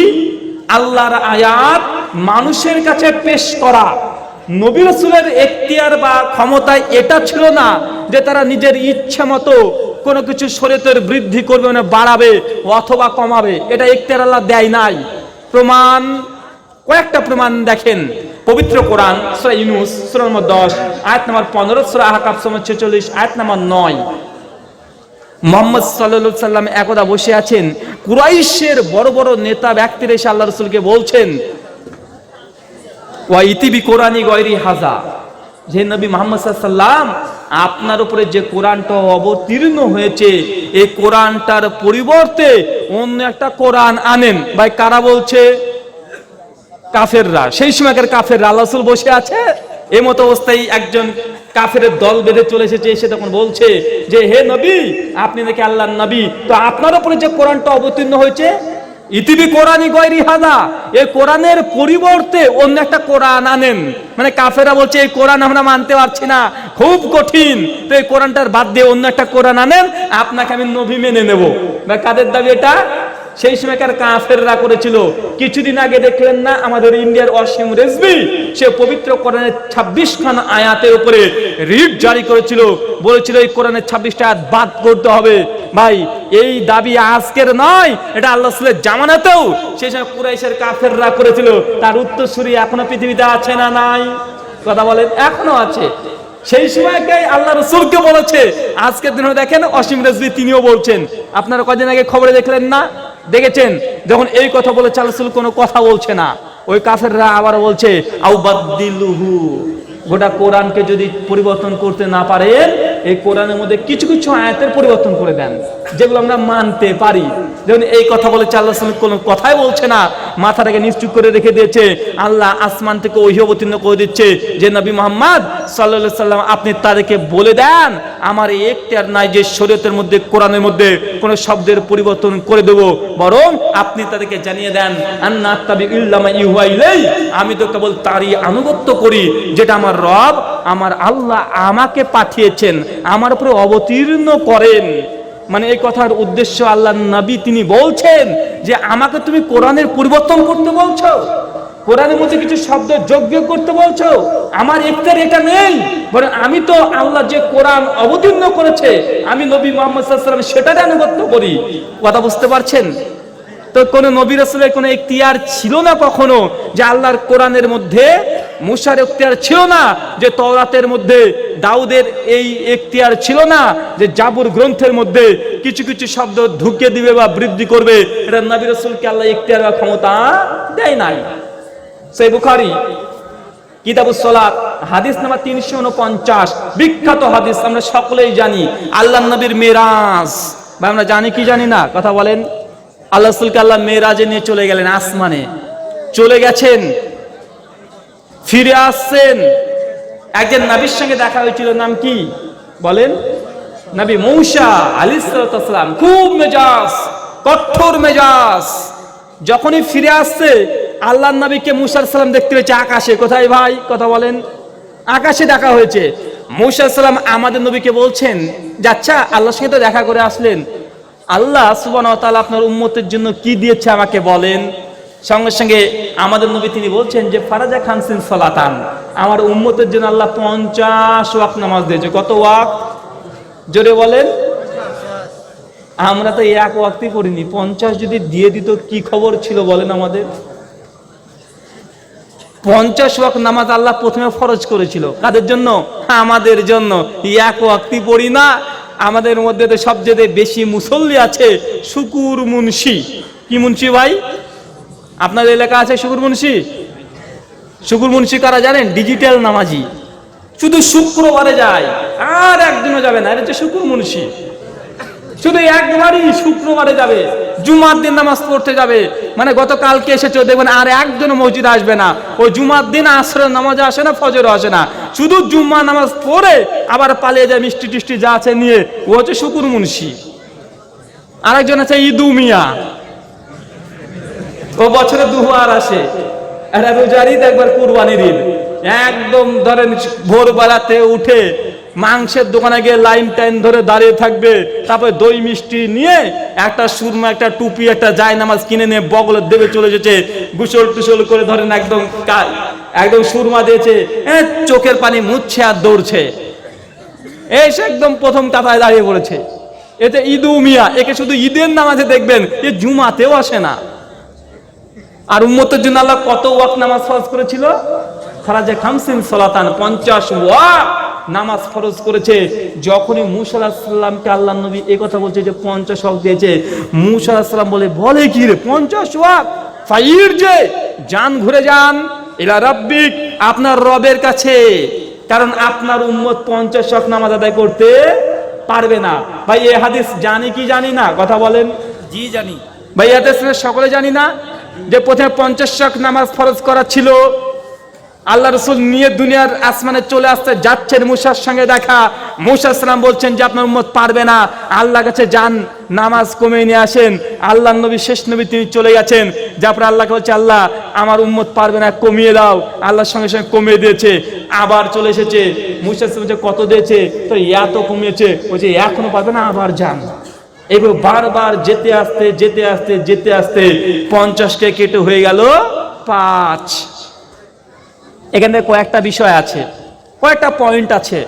আল্লাহর আয়াত মানুষের কাছে পেশ করা। নবী রাসূলের এখতিয়ার বা ক্ষমতা এটা ছিল না যে তারা নিজের ইচ্ছা মতো কোনো কিছু শরীয়তের বৃদ্ধি করবে, মানে বাড়াবে অথবা কমাবে। এটা এখতিয়ার আল্লাহ দেয় নাই। প্রমাণ, কয়েকটা প্রমাণ দেখেন। পবিত্র কোরআন সূরা ইউনূস সূরা নম্বর 10 আয়াত নম্বর 15, সূরা আহকাফ সূরা 46 আয়াত নম্বর 9। মুহাম্মদ সাল্লাল্লাহু আলাইহি সাল্লাম একদা বসে আছেন, কুরাইশের বড় বড় নেতা ব্যক্তিরা এসে আল্লাহ রাসূলকে বলছেন, ওয়া ইতিবি কোরআনি গায়রি হাযা, যে নবী মুহাম্মদ সাল্লাল্লাহু আলাইহি সাল্লাম আপনার উপরে যে কোরআনটা অবতীর্ণ হয়েছে এই কোরআনটার পরিবর্তে অন্য একটা কোরআন আনেন। ভাই কারা বলছে? কাফেররা। সেই সময়কার কাফেররা। আল্লাহ রাসূল বসে আছে, এই মতো অবস্থায় একজন কাফেরের দল বেঁধে চলে এসেছে, এসে তখন বলছে যে হে নবী, আপনি নাকি আল্লাহর নবী, তো আপনার উপরে যে কোরআনটা অবতীর্ণ হয়েছে ইতিবি কোরআনি গয়রি হাদা, এই কোরআনের পরিবর্তে অন্য একটা কোরআন আনেন। মানে কাফেরা বলছে এই কোরআন আমরা মানতে পারছি না, খুব কঠিন, তো এই কোরআনটার বাদ দিয়ে অন্য একটা কোরআন আনেন, আপনাকে আমি নবী মেনে নেব। কাদের দাবি এটা? সেই সময়কার কাফেররা করেছিল। কিছুদিন আগে দেখলেন না আমাদের ইন্ডিয়ার অসীম রেজভি, সে পবিত্র কোরআনের 26 খান আয়াতের উপরে রিট জারি করেছিল, বলেছিল এই কোরআনের 26টা আয়াত বাদ করতে হবে। ভাই এই দাবি আজকের নয়, এটা আল্লাহ রাসূলের জামানাতেও সেই সময় কুরাইশের কাফেররা করেছিল। তার উত্তরসূরি এখনো পৃথিবীতে আছে না নাই? কথা বলেন, এখনো আছে। সেই সময়কে আল্লাহ রাসূলকে বলেছে, আজকের দিনে দেখেন অসীম রেজভি তিনিও বলছেন। আপনারা কদিন আগে খবরে দেখলেন না, দেখেছেন, যখন এই কথা বলেছে আল্লাহ রাসূল কোনো কথা বলছে না, ওই কাফেররা আবার বলছে আউবাদদিলুহু, গোটা কোরআনকে যদি পরিবর্তন করতে না পারেন, এই কোরআনের মধ্যে কিছু কিছু আয়াতের পরিবর্তন করে দেন যেগুলো আমরা মানতে পারি। যখন এই কথা বলেছে আল্লাহ রাসূল কোনো কথাই বলছে না, মাথাটাকে নিচু করে রেখে দিয়েছে। আল্লাহ আসমান থেকে ওহী অবতীর্ণ করে দিচ্ছে যে নবী মুহাম্মদ সাল্লাল্লাহু আলাইহি সাল্লাম আপনি তাদেরকে বলে দেন আমার এই এখতিয়ার নাই যে শরীয়তের মধ্যে কোরআনের মধ্যে কোনো শব্দের পরিবর্তন করে দেব, বরং আপনি তাদেরকে জানিয়ে দেন আন্না আত্তাবি ইল্লা মা ইউহা ইলাই, আমি তো কেবল তারই আনুগত্য করি যেটা আমার রব আমার আল্লাহ আমাকে পাঠিয়েছেন, আমার উপরে অবতীর্ণ করেন। মানে এই কথার উদ্দেশ্য আল্লাহ নবী তিনি বলছেন যে আমাকে তুমি কোরআনের পরিবর্তন করতে বলছো, কোরআনের মধ্যে কিছু শব্দ যোগ্য করতে বলছো, আমার এখতিয়ার এটা নেই, বরং আমি তো আল্লাহ যে কোরআন অবতীর্ণ করেছে আমি নবী মুহাম্মদ সাল্লাল্লাহু আলাইহি ওয়াসাল্লাম সেটার আনুগত্য করি। কথা বুঝতে পারছেন? তো কোন নবী রাসূলের কোনো এখতিয়ার ছিল না কখনো, যে আল্লাহর কোরআনের মধ্যে মুসার এখতিয়ার ছিল না, যে তওরাতের মধ্যে দাউদের এই এখতিয়ার ছিল না, যে জাবুর গ্রন্থের মধ্যে কিছু কিছু শব্দ ঢুকিয়ে দিবে বা বৃদ্ধি করবে, এটা নবী রাসূলকে আল্লাহ এখতিয়ার বা ক্ষমতা দেয় নাই। সহিহ বুখারী কিতাবুস সালাত হাদিস নাম্বার 349, বিখ্যাত হাদিস, আমরা সকলেই জানি আল্লাহর নবীর মেরাজ। বা আমরা জানি কি জানি না? কথা বলেন। আল্লাহ রাসূলকে আল্লাহ মেরাজে নিয়ে চলে গেলেন, আসমানে চলে গেছেন, ফিরে আসছেন। একজন নবীর সঙ্গে দেখা হয়েছিল, নাম কি বলেন? নবী মূসা আলাইহিস সালাম, খুব মেজাজ, কঠোর মেজাজ। যখনই ফিরে আসছে আল্লাহর নবীকে মূসা আলাইহিস সালাম দেখতে পেয়েছে আকাশে। কোথায় ভাই? কথা বলেন। আকাশে দেখা হয়েছে। মূসা আলাইহিস সালাম আমাদের নবীকে বলছেন যে আচ্ছা আল্লাহর সঙ্গে তো দেখা করে আসলেন, আল্লাহ সুবহানাহু ওয়া তাআলা আপনার উম্মতের জন্য কি দিয়েছে আমাকে বলেন। সঙ্গে সঙ্গে আমাদের নবী তিনি বলছেন যে ফারাজা খামসিন সালাতান, আমার উম্মতের জন্য আল্লাহ 50 ওয়াক্ত নামাজ দিয়েছে। কত ওয়াক্ত? জোরে বলেন। আমরা তো এক ওয়াক্তই পড়িনি, 50 যদি দিয়ে দিত কি খবর ছিল বলেন আমাদের। 50 ওয়াক্ত নামাজ আল্লাহ প্রথমে ফরজ করেছিল কাদের জন্য? আমাদের জন্য। এক ওয়াক্তই পড়ি না। আমাদের মধ্যে তো সবচেয়ে বেশি মুসল্লি আছে শুকুর মুন্সি। কি মুন্সি ভাই? আপনার এলাকা আছে শুকুর মুন্সি? শুকুর মুন্সি কারা জানেন? ডিজিটাল নামাজি, শুধু শুক্রবারে যায়, আর একদিনও যাবে না। এটা হচ্ছে শুকুর মুন্সি, শুধু একবারই শুক্রবারে যাবে, জুমার দিন নামাজ পড়তে যাবে। মানে গতকালকে এসেছে, দেখবেন আর একজন মসজিদে আসবে না। ওই জুমার দিন আসরের নামাজে আসে না, ফজরে আসে না, শুধু জুম্মা নামাজ পড়ে আবার পালিয়ে যায় মিষ্টি টিষ্টি যা আছে নিয়ে। ও হচ্ছে শুকুর মুন্সি। আরেকজন আছে ইদু মিয়া, ও বছরে দুবার আসে, একটা রোজার ঈদ একবার কুরবানির ঈদ। একদম ধরেন ভোরবেলাতে উঠে মাংসের দোকানে গিয়ে লাইন টাইন ধরে দাঁড়িয়ে থাকবে, তারপরে দই মিষ্টি নিয়ে একটা সুরমা, একটা টুপি, একটা জায়নামাজ কিনে নিয়ে বগলের দেবে চলে যেতে, গুসল টুসল করে ধরেন একদম সুরমা দিয়েছে, চোখের পানি মুছছে আর দৌড়ছে, এসে একদম প্রথম কাতায় দাঁড়িয়ে পড়েছে। এতে ইদু মিয়া, একে শুধু ঈদের নামাজে দেখবেন, এ জুমাতেও আসে না। আর উম্মতের জন্য আল্লাহ কত ওয়াক্ত নামাজ ফরজ করেছিল? ফারাজা খামসিন সালাতান, 50 ওয়াক্ত নামাজ ফরজ করেছে। যখনই মূসা আলাইহিস সালামকে আল্লাহর নবী এই কথা বলছে যে 50 ওয়াক্ত দিয়েছে, মূসা আলাইহিস সালাম বলে কি রে 50 ওয়াক্ত? ফাইর যে জান ঘুরে যান ইলা রাব্বিক, আপনার রবের কাছে, কারণ আপনার উম্মত 50 ওয়াক্ত নামাজ আদায় করতে পারবে না। ভাই এই হাদিস জানি কি জানি না? কথা বলেন। জি জানি ভাই এই হাদিস সকলে জানি না যে প্রথমে 50 ওয়াক্ত নামাজ ফরজ করা ছিল, আল্লাহ রাসূল নিয়ে দুনিয়ার আসমানে চলে আসতে যাচ্ছেন, মুসার সঙ্গে দেখা। মুসা আলাইহিস সালাম বলছেন যে আপনার উম্মত পারবে না, আল্লাহর কাছে যান, নামাজ কমিয়ে নিয়ে আসেন। আল্লাহর নবী, শেষ নবী, তিনি চলে গেছেন। যারপর আল্লাহকে বলছে, আল্লাহ আমার উম্মত পারবে না, কমিয়ে দাও। আল্লাহর সঙ্গে সঙ্গে কমিয়ে দিয়েছে। আবার চলে এসেছে। মুসা আলাইহিস সালাম বলছে কত দিয়েছে? তো এত কমিয়েছে। বলছে এখনো পারবে না, আবার যান। এবার বারবার যেতে আসতে যেতে আসতে যেতে আসতে 50কে কেটে হয়ে গেল 5। এখানে কয়েকটা বিষয় আছে, কয়েকটা পয়েন্ট আছে।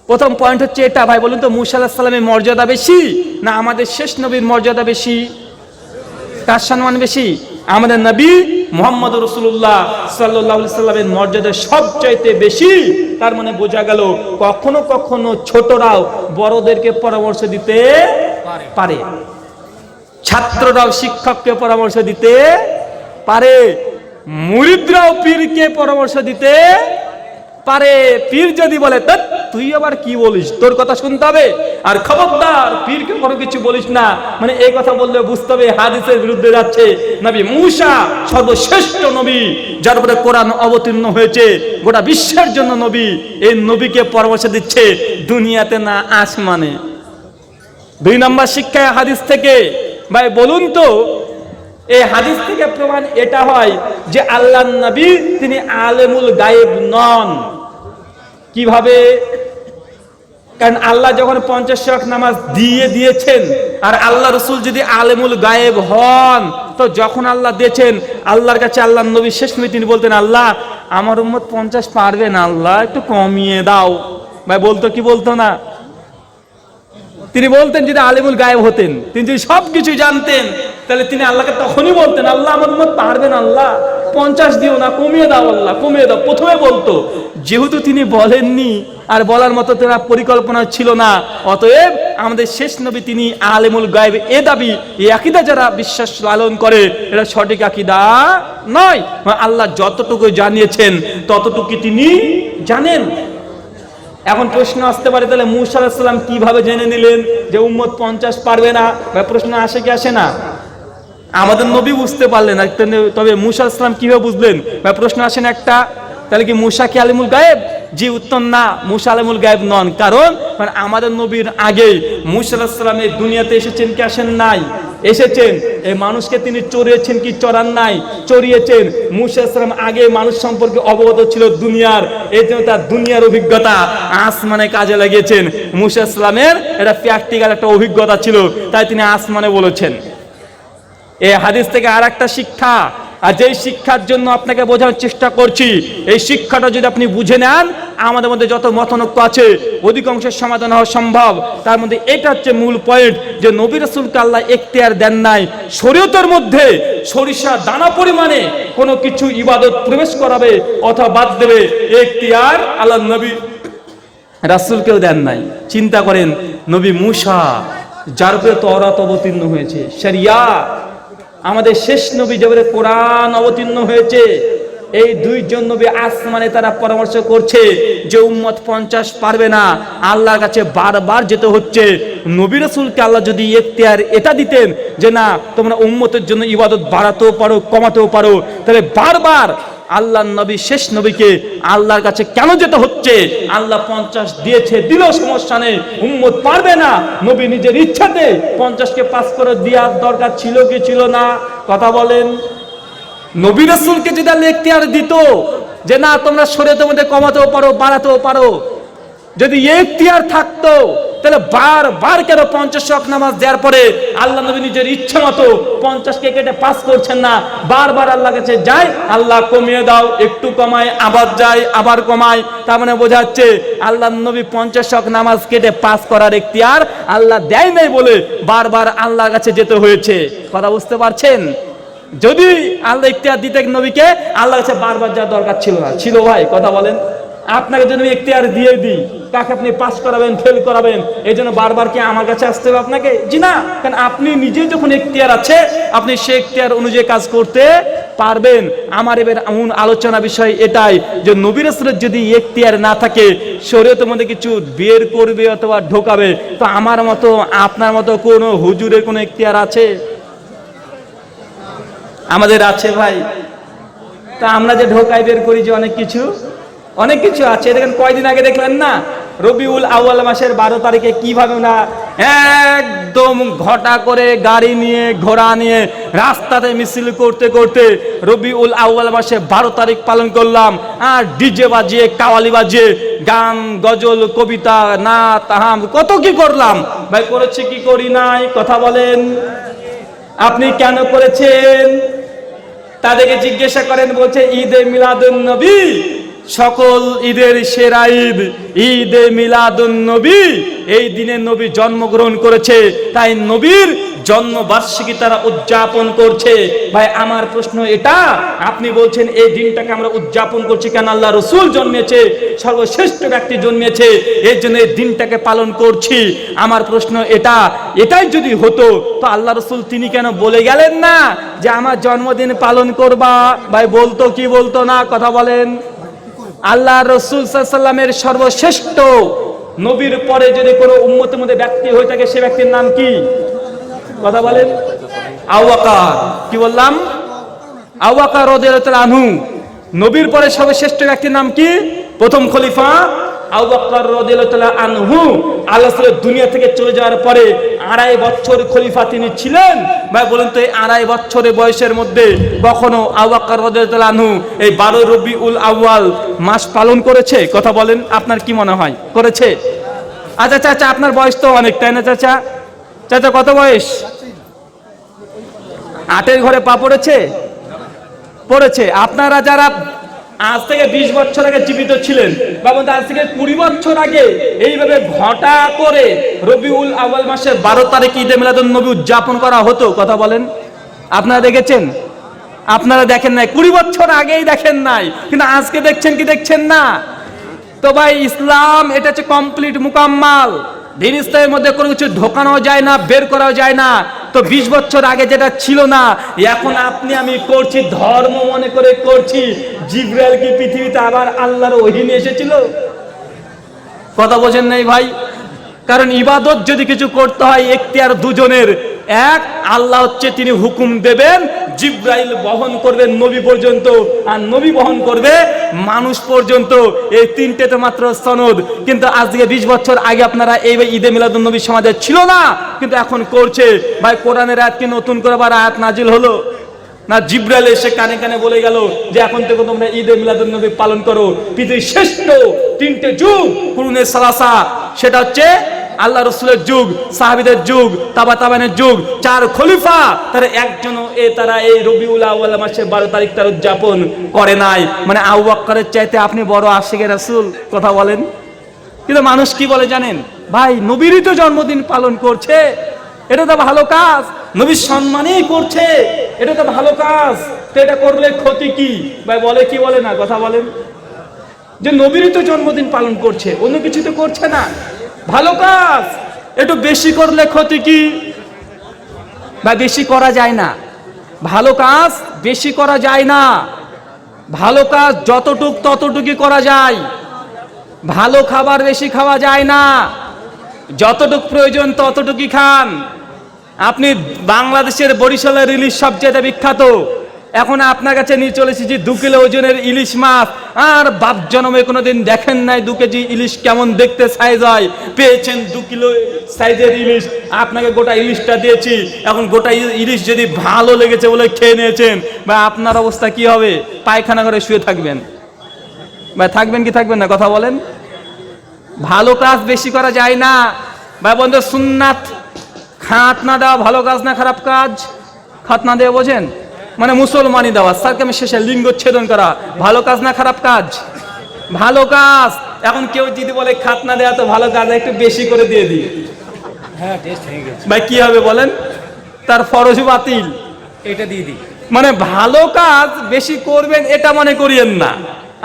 প্রথম পয়েন্ট হচ্ছে এটা, ভাই বলুন তো, মুসা আলাইহিস সালামের মর্যাদা বেশি না আমাদের শেষ নবীর মর্যাদা বেশি? কার সম্মান বেশি? আমাদের নবী মুহাম্মদ রাসূলুল্লাহ সাল্লাল্লাহু আলাইহি সাল্লামের মর্যাদা সবচাইতে বেশি। তার মানে বোঝা গেল কখনো কখনো ছোটরাও বড়দেরকে পরামর্শ দিতে পারে, ছাত্ররাও শিক্ষককে পরামর্শ দিতে পারে, মুরিদরাও পীরকে পরামর্শ দিতে পারে। পীর যদি বলে তুই আবার কি বলিস, তোর কথা শুনতে হবে, আর খবরদার পীরকে কোনো কিছু বলিস না, মানে এই কথা বললে বুঝতে হবে হাদিসের বিরুদ্ধে যাচ্ছে। নবী মুসা সর্বশ্রেষ্ঠ নবী, যার উপরে কোরআন অবতীর্ণ হয়েছে, গোটা বিশ্বের জন্য নবী। এই নবীকে পরামর্শ দিচ্ছে দুনিয়াতে না আসমানে। 2 নম্বর শিক্ষা হাদিস থেকে, ভাই বলুন তো, এই হাদিস থেকে প্রমাণ এটা হয় যে আল্লাহর নবী তিনি আলেমুল গায়েব নন। কিভাবে? কারণ আল্লাহ যখন 50 ওয়াক্ত নামাজ দিয়েছেন, আর আল্লাহ রাসূল যদি আলেমুল গায়েব হন, তো যখন আল্লাহ দিয়েছেন, আল্লাহর কাছে আল্লাহর নবী শেষ নবী তিনি বলতেন, আল্লাহ আমার উম্মত 50 পারবে না, আল্লাহ একটু কমিয়ে দাও। ভাই বলতো কি বলতো না? তিনি বলতেন যদি আলেমুল গায়েব হতেন, তিনি যদি সবকিছু জানতেন, তাহলে তিনি আল্লাহকে তখনই বলতেন, আল্লাহ আমার উম্মত পারবে না, আল্লাহ 50 দিও না, কমিয়ে দাও, আল্লাহ কমিয়ে দাও। প্রথমে বলতো, যেহেতু তিনি বলেননি আর বলার মতো তার পরিকল্পনা ছিল না, অতএব আমাদের শেষ নবী তিনি আলেমুল গায়েব। এ দাবি, এই আকীদা যারা বিশ্বাস লালন করে, এটা সঠিক আকীদা নয়। আল্লাহ যতটুকু জানিয়েছেন ততটুকু তিনি জানেন। এখন প্রশ্ন আসতে পারে, তাহলে মুসা আলাইহিস সালাম কিভাবে জেনে নিলেন যে উম্মত 50 পারবে না? ভাই প্রশ্ন আসে কি আসে না? আমাদের নবী বুঝতে পারলেন না, তবে মুসা আলাইহিস সালাম কিভাবে বুঝলেন? ভাই প্রশ্ন আসে না একটা, তাহলে কি মুসা কি আলিমুল গায়েব? জি, উত্তর না, মুসা আলিমুল গায়েব নন। কারণ আমাদের নবীর আগে মুসা আলাইহিস সালাম এই দুনিয়াতে এসেছেন কি আসেন নাই? এসেছেন। এই মানুষকে তিনি চড়িয়েছেন কি চড়ান নাই? চড়িয়েছেন। মুসা আলাইহিস সালাম আগে মানুষ সম্পর্কে অবগত ছিল দুনিয়ার, এই জন্য তার দুনিয়ার অভিজ্ঞতা আসমানে কাজে লাগিয়েছেন। মুসা আলাইহিস সালামের এটা প্র্যাকটিক্যাল একটা অভিজ্ঞতা ছিল, তাই তিনি আসমানে বলেছেন। এই হাদিস থেকে আর একটা শিক্ষা, আর যেই শিক্ষার জন্য আপনাকে বোঝানোর চেষ্টা করছি, এই শিক্ষাটা যদি আপনি বুঝে নেন, আমাদের মধ্যে যত মতানৈক্য আছে অধিকাংশের সমাধান হওয়া সম্ভব। তার মধ্যে এটা হচ্ছে মূল পয়েন্ট, যে নবী রাসূলকে আল্লাহ এখতিয়ার দেন নাই শরীয়তের মধ্যে সরিষা দানা পরিমাণে কোনো কিছু ইবাদত প্রবেশ করাবে অথবা বাদ দেবে, এখতিয়ার আল্লাহ নবী রাসূলকেও দেন নাই। চিন্তা করেন, নবী মুসা যার উপরে তাওরাত অবতীর্ণ হয়েছে, শরিয়াত, আমাদের শেষ নবী যাদের কোরআন অবতীর্ণ হয়েছে, এই 2 জন নবী আসমানে তারা পরামর্শ করছে যে উম্মত 50 পারবে না। আল্লাহর কাছে বারবার যেতে হচ্ছে। নবী রাসূলকে আল্লাহ যদি এখতিয়ার এটা দিতেন যে না, তোমরা উম্মতের জন্য ইবাদত বাড়াতেও পারো, কমাতেও পারো, তাহলে বারবার আল্লাহর নবী শেষ নবীকে আল্লাহর কাছে কেন যেতে হচ্ছে? আল্লাহ 50 দিয়েছে, দিলেও সমস্যা নেই, উম্মত পারবে না, নবী নিজের ইচ্ছাতে 50কে পাস করে দেওয়ার দরকার ছিল কি ছিল না? কথা বলেন। নবী রাসূলকে যদি আল্লাহ এখতিয়ার দিত যে না, তোমরা শরীয়তের মধ্যে কমাতেও পারো, বাড়াতেও পারো, যদি এখতিয়ার থাকতো, তাহলে বারবার কেন 50 ওয়াক্ত নামাজ দেওয়ার পরে আল্লাহ নবী নিজের ইচ্ছা মতো 50কে কেটে পাস করছেন না? বারবার আল্লাহর কাছে যায়, আল্লাহ কমিয়ে দাও, একটু কমায়, আবার যায়, আবার কমায়। তার মানে বোঝা যাচ্ছে আল্লাহ নবী 50 ওয়াক্ত নামাজ কেটে পাস করার এখতিয়ার আল্লাহ দেয় নাই বলে বারবার আল্লাহর কাছে যেতে হয়েছে। কথা বুঝতে পারছেন? যদি আল্লাহ ইখতিয়ার দিতে নবীকে, আল্লাহর কাছে বারবার যাওয়ার দরকার ছিল না। ছিল ভাই? কথা বলেন। আপনাকে যদি ইখতিয়ার দিয়ে দিই, কাকে আপনি পাস করাবেন, ফেল করাবেন, এই জন্য বারবার কি আমার কাছে আসতে হবে আপনাকে? জি না, কারণ আপনি নিজে যখন ইখতিয়ার আছে, আপনি সেই ইখতিয়ার অনুযায়ী কাজ করতে পারবেন। আমার এবার আলোচনা বিষয় এটাই যে নবী রাসূলের যদি ইখতিয়ার না থাকে, শরীয়তের মধ্যে কিছু বের করবে অথবা ঢোকাবে, তো আমার মতো আপনার মতো কোনো হুজুরের কোনো ইখতিয়ার আছে? আমাদের আছে ভাই? তা আমরা যে ঢোকায় বের করি যে অনেক কিছু আছে। দেখেন কয়দিন আগে দেখলেন না, রবিউল আউয়াল মাসের 12 তারিখে কিভাবে না একদম ঘটা করে গাড়ি নিয়ে ঘোড়া নিয়ে রাস্তাতে মিছিল করতে করতে রবিউল আউয়াল মাসে 12 তারিখ পালন করলাম। আর ডিজে বাজিয়ে কাওয়ালি বাজিয়ে গান গজল কবিতা না তাহাম কত কি করলাম। ভাই করেছি কি করি নাই কথা বলেন, আপনি কেন করেছেন? তাদেরকে জিজ্ঞাসা করেন, বলছে ঈদে মিলাদুন নবী, সকল ঈদের সেরা ঈদ ঈদে মিলাদুন নবী। এই দিনে নবী জন্মগ্রহণ করেছে, তাই নবীর জন্মবার্ষিকী তারা উদযাপন করছে। ভাই আমার প্রশ্ন এটা, আপনি বলছেন এই দিনটাকে আমরা উদযাপন করছি কেন? আল্লাহ রসুল জন্মেছে, সর্বশ্রেষ্ঠ ব্যক্তি জন্মেছে, এই জন্য এই দিনটাকে পালন করছি। আমার প্রশ্ন এটাই যদি হতো তো আল্লাহ রসুল তিনি কেন বলে গেলেন না যে আমার জন্মদিন পালন করবা? ভাই বলতো কি বলতো না কথা বলেন? আল্লাহ রসুল সাল্লাল্লাহু আলাইহি ওয়াসাল্লামের সর্বশ্রেষ্ঠ নবীর পরে যদি কোনো উম্মতের মধ্যে ব্যক্তি হয়ে থাকে, সে ব্যক্তির নাম কি কথা বলেন? আবু বকর। কি বললাম? আবু বকর রাদিয়াল্লাহু তাআলা আনহু। নবীর পরে সর্বশ্রেষ্ঠ ব্যক্তির নাম কি? প্রথম খলিফা আবু বকর রাদিয়াল্লাহু তাআলা আনহু। আল্লাহ রাসূলের দুনিয়া থেকে চলে যাওয়ার পরে 2.5 বছর খলিফা তিনি ছিলেন। ভাই বলুন তো এই 2.5 বছরের বয়সের মধ্যে কখনো আবু বকর রাদিয়াল্লাহু তাআলা আনহু এই 12 রবিউল আউয়াল মাস পালন করেছে? কথা বলেন, আপনার কি মনে হয় করেছে? আচ্ছা চাচা, আপনার বয়স তো অনেক, তাই না চাচা? চাচা কত বয়স? 8-এর ঘরে পা পড়েছে। আপনারা যারা আজ থেকে 20 বছর আগে জীবিত ছিলেন, বা আজ থেকে 20 বছর আগে এইভাবে ঘটা করে রবিউল আউয়াল মাসের 12 তারিখ ঈদে মিলাদুন নবী উদযাপন করা হতো, কথা বলেন? আপনারা দেখেছেন? আপনারা দেখেন নাই, 20 বছর আগেই দেখেন নাই, কিন্তু আজকে দেখছেন কি দেখছেন না? তো ভাই ইসলাম এটা হচ্ছে কমপ্লিট মুকাম্মাল দিন। ইসলামের মধ্যে কোনো কিছু ঢোকানো যায় না, বের করা যায় না। তো 20 বছর আগে যেটা ছিল না, এখন আপনি আমি করছি ধর্ম মনে করে করছি। জিবরাইল কি পৃথিবীতে আবার আল্লাহর ওহী নিয়ে এসেছিল? কথা বোঝেন নাই ভাই? কারণ ইবাদত যদি কিছু করতে হয় এখতিয়ার দুজনের। এক আল্লাহ হচ্ছে তিনি হুকুম দেবেন, জিবরাইল বহন করবে নবী পর্যন্ত, আর নবী বহন করবে মানুষ পর্যন্ত। এই তিনটে তো মাত্র সনদ। কিন্তু আজকে 20 বছর আগে আপনারা এই ঈদে মিলাদুন নবী সমাজে ছিল না, কিন্তু এখন করছে। ভাই কোরআনের আয়াত কি নতুন করে আবার আয়াত নাজিল হলো না? জিবরাইল এসে কানে কানে বলে গেল যে এখন থেকে তোমরা ঈদে মিলাদুন নবী পালন করো। পৃথিবীর শ্রেষ্ঠ 3টে যুগ কুরুনে সালাসা, সেটা হচ্ছে আল্লাহ রসুলের যুগ, সাহাবীদের যুগ, তাবানের যুগ, 4 খলিফা, তারা একজনও তারা এই রবিউল আউয়াল মাসের 12 তারিখ তার উদযাপন করে নাই। মানে আবু বকরের চাইতে আপনি বড় আশিকে রাসূল, কথা বলেন? কিন্তু মানুষ কি বলে জানেন ভাই? নবীরই তো জন্মদিন পালন করছে, এটা তো ভালো কাজ। নবীর সম্মানেই করছে, এটা তো ভালো কাজ। তো এটা করলে ক্ষতি কি? ভাই বলে কি বলে না কথা বলেন? যে নবীরই তো জন্মদিন পালন করছে, অন্য কিছু তো করছে না, ভালো কাজ। একটু বেশি করলে ক্ষতি কি? বা বেশি করা যায় না, ভালো কাজ বেশি করা যায় না। ভালো কাজ যতটুক ততটুকুই করা যায়। ভালো খাবার বেশি খাওয়া যায় না, যতটুক প্রয়োজন ততটুকুই খান। আপনি বাংলাদেশের বরিশালের ইলিশ সবচেয়ে বিখ্যাত। এখন আপনার কাছে নিয়ে চলে এসেছি 2 কিলো ওজনের ইলিশ মাছ। আর বাপ জন্মে কোনোদিন দেখেন নাই 2 কেজি ইলিশ কেমন দেখতে সাইজ হয়। পেয়েছেন 2 কিলো সাইজের ইলিশ, আপনাকে গোটা ইলিশটা দিয়েছি। এখন গোটা ইলিশ যদি ভালো লেগেছে বলে খেয়ে নিয়েছেন, বা আপনার অবস্থা কি হবে? পায়খানা করে শুয়ে থাকবেন। বা থাকবেন কি থাকবেন না কথা বলেন? ভালো কাজ বেশি করা যায় না ভাই বন্ধু। সুন্নাত খাত না দেওয়া ভালো কাজ না খারাপ কাজ? খাত না দেওয়া বোঝেন? মানে মুসলমানি দেওয়া, সারকামের শেষে লিঙ্গচ্ছেদন করা, ভালো কাজ না খারাপ কাজ? ভালো কাজ। এখন কেউ যদি বলে খাত না দেওয়া তো ভালো কাজ, একটু বেশি করে দিয়ে দিই, ভাই কি হবে বলেন? তার ফরজ বাতিল, এটা দিয়ে দিই। মানে ভালো কাজ বেশি করবেন এটা মনে করিয়েন না।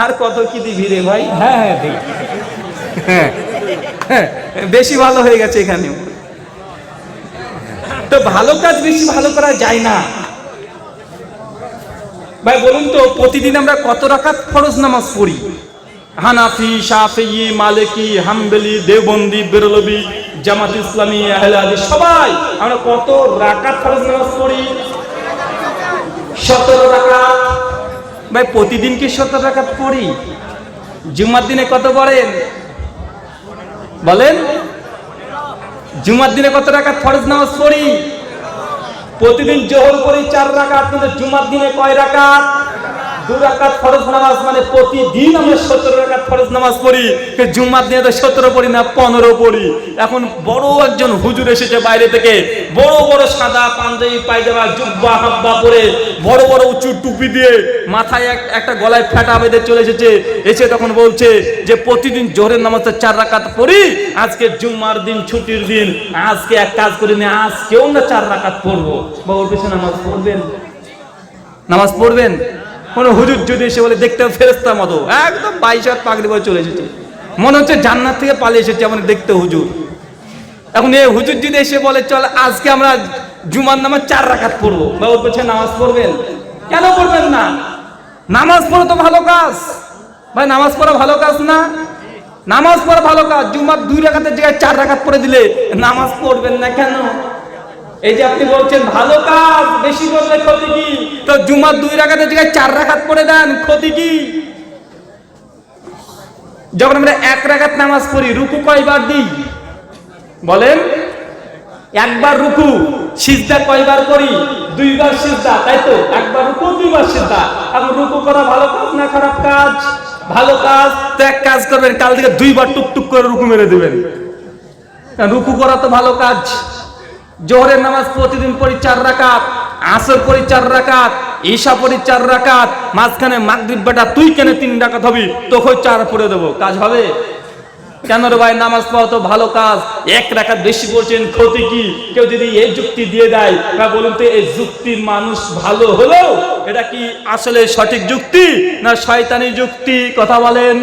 আর কত কি দিবি রে ভাই? হ্যাঁ বেশি ভালো হয়ে গেছে এখানে। তো ভালো কাজ বেশি ভালো করা যায় না। ভাই বলুন তো প্রতিদিন আমরা কত রাকাত ফরজ নামাজ পড়ি? হানাফি, শাফিঈ, মালিকি, হাম্বলি, দেওবন্দি, বেরলভী, জামাত ইসলামী, আহলে হাদিস সবাই আমরা কত রাকাত ফরজ নামাজ পড়ি? 17 রাকাত। ভাই প্রতিদিন কি 70 রাকাত পড়ি? জুমার দিনে কত পড়েন বলেন? জুমার দিনে কত রাকাত ফরজ নামাজ পড়ি? প্রতিদিন জোহর পড়ি 4 রাকাত, কিন্তু জুমার দিনে কয় রাকাত? 2 রাকাত ফরজ নামাজ। মানে প্রতিদিন আমরা 17 রাকাত ফরজ নামাজ পড়ি, কিন্তু জুমার দিনে তো 17 পড়ি না, 15 পড়ি। এখন বড় একজন হুজুর এসেছে বাইরে থেকে, বড় বড় সাদা পাঞ্জাবি পায়জামা জুব্বা হাব্বা পরে, বড় বড় উঁচু টুপি দিয়ে, মাথায় একটা গলায় ফেটা বেঁধে চলে এসেছে। এসে তখন বলছে যে প্রতিদিন জোহরের নামাজটা 4 রাকাত পড়ি, আজকে জুম্মার দিন ছুটির দিন, আজকে এক কাজ করি না, আজকেও না 4 রাকাত পড়বো। বাবুর পেছনে নামাজ পড়বেন? নামাজ পড়বেন? কোন হুজুর যদি এসে বলে, দেখতে ফেরেশতার মতো একদম 22 হাত পাগড়ি পরে চলে এসেছে, মনে হচ্ছে জান্নাত থেকে পালিয়ে এসেছে এমন দেখতে হুজুর। এখন এই হুজুর যদি এসে বলে, চল আজকে আমরা জুমার নামাজ 4 রাকাত পড়বো, বাবুর পেছনে নামাজ পড়বেন? কেন পড়বেন না? নামাজ পড়া তো ভালো কাজ ভাই, নামাজ পড়া ভালো কাজ না? নামাজ পড়া ভালো কাজ। জুমার 2 রাকাতের জায়গায় 4 রাকাত পড়ে দিলে নামাজ পড়বেন না কেন? এই যে আপনি বলছেন ভালো কাজ, বেশি করলে ক্ষতি কি? তো জুমার 2 রাকাতের জায়গায় 4 রাকাত পড়ে দেন, ক্ষতি কি? যখন আমরা 1 রাকাত নামাজ পড়ি, রুকু কয়বার দিই বলেন? একবার রুকু। সিজদা কয়বার করি? 2 বার সিজদা, তাই তো? একবার রুকু, 2 বার সিজদা। এখন রুকু করা ভালো কাজ না খারাপ কাজ? ভালো কাজ। তো এক কাজ করবেন, কাল থেকে 2 বার টুকটুক করে রুকু মেরে দেবেন। রুকু করা তো ভালো কাজ। জোহরের নামাজ প্রতিদিন পড়ি 4 রাকাত, আসর পড়ি 4 রাকাত, ঈশা পড়ি 4 রাকাত, মাঝখানে মাগরিব বেটা তুই কেন 3 রাকাত হবি, তোকে 4 পড়ে দেবো, কাজ হবে? কেন রে ভাই? নামাজ পড়া তো ভালো কাজ, 1 রাকাত বেশি পড়ছেন, ক্ষতি কি? কেউ যদি এই যুক্তি দিয়ে দেয়, বা বলুন তো এই যুক্তির মানুষ ভালো হলো, এটা কি আসলে সঠিক যুক্তি না শয়তানি যুক্তি? কথা বলেন।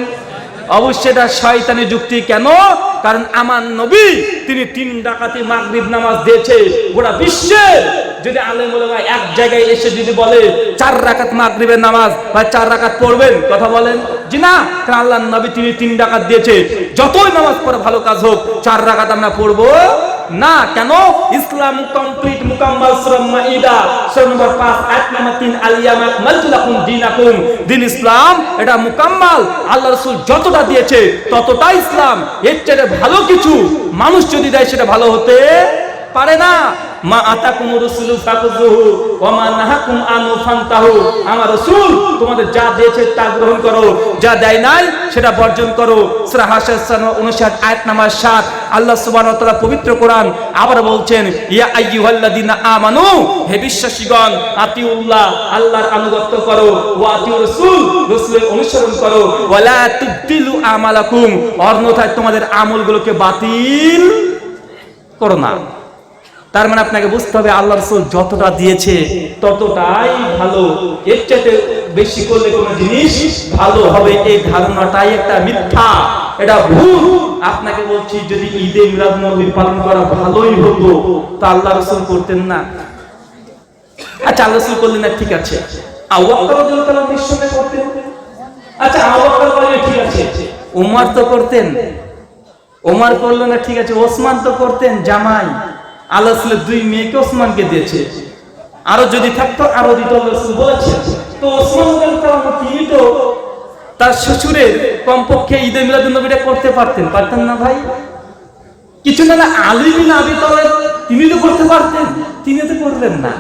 অবশ্যই এটা শয়তানি যুক্তি। কেন? কারণ আমার নবী তিনি 3 রাকাতে মাগরিব নামাজ দিয়েছে। গোটা বিশ্বের যদি আলেম ওলামা এক জায়গায় এসে যদি বলে 4 রাকাত মাগরিবের নামাজ বা 4 রাকাত পড়বেন, কথা বলেন জি না? কারণ আল্লাহর নবী তিনি 3 রাকাত দিয়েছে। যতই নামাজ পড়া ভালো কাজ হোক, 4 রাকাত আমরা পড়বো না। কেন? ইসলাম কমপ্লিট মুকাম্মাল সূরা মাইদা সূরা নম্বর 5 আয়াত নম্বর 3, আল-ইয়াউমা আকমালতু লাকুম দীনাকুম। দিন ইসলাম এটা মুকাম্মাল। আল্লাহ রাসূল যতটা দিয়েছে ততটা ইসলাম। এর চেয়ে ভালো কিছু মানুষ যদি দেয় সেটা ভালো হতে পারে না। মা আতাকুমুর রাসূলু ফাখুযুহু ওয়া মা নাহাকুম আনহু ফান্তাহু। আমার রাসূল তোমাদের যা দিয়েছে তা গ্রহণ করো, যা দেয় নাই সেটা বর্জন করো। সূরা হাসর 59 আয়াত নাম্বার 7। আল্লাহ সুবহানাহু ওয়া তাআলা পবিত্র কোরআন আবার বলছেন, ইয়া আইয়ুহাল্লাযিনা আমানু, হে বিশ্বাসীগণ, আতিউল্লাহ, আল্লাহর আনুগত্য করো, ওয়া আতিউর রাসূল, রাসূলের অনুসরণ করো, ওয়ালা তুবতিলু আমালাকুম, অন্যথায় তোমাদের আমলগুলোকে বাতিল করো না। তার মানে আপনাকে বুঝতে হবে আল্লাহ রাসূল যতটা দিয়েছে ততটাই ভালো, এর চাইতে বেশি করলে কোনো জিনিস ভালো হবে, এই ধারণাটাই একটা মিথ্যা, এটা ভুল। আপনাকে বলছি যদি ঈদে মিলাদুন নবী পালন করা ভালোই হতো তা আল্লাহ রাসূল করতেন না? আচ্ছা, আল্লাহ রাসূল করলেন না, ঠিক আছে, আবু বকর রাদিয়াল্লাহু তাআলা নিঃসন্দেহে করতেন। আচ্ছা, আবু বকর বলে ঠিক আছে, ওমর তো করতেন, ওমর করলো না, ঠিক আছে, ওসমান তো করতেন, জামাই। আল্লাহ রাসূলের 2 মেয়েকে ওসমানকে দিয়েছে, আরো যদি থাকতো আরো দিত, আল্লাহ রাসূল বলেছেন। তো ওসমান রাদিয়াল্লাহু তাআলা তিনি তো তার শ্বশুরের কমপক্ষে ঈদে মিলাদুন নবীটা করতে পারতেন না ভাই? কিছু না, আলী বিন আবি তালেব তিনি তো করতে পারতেন, তিনি তো করলেন না।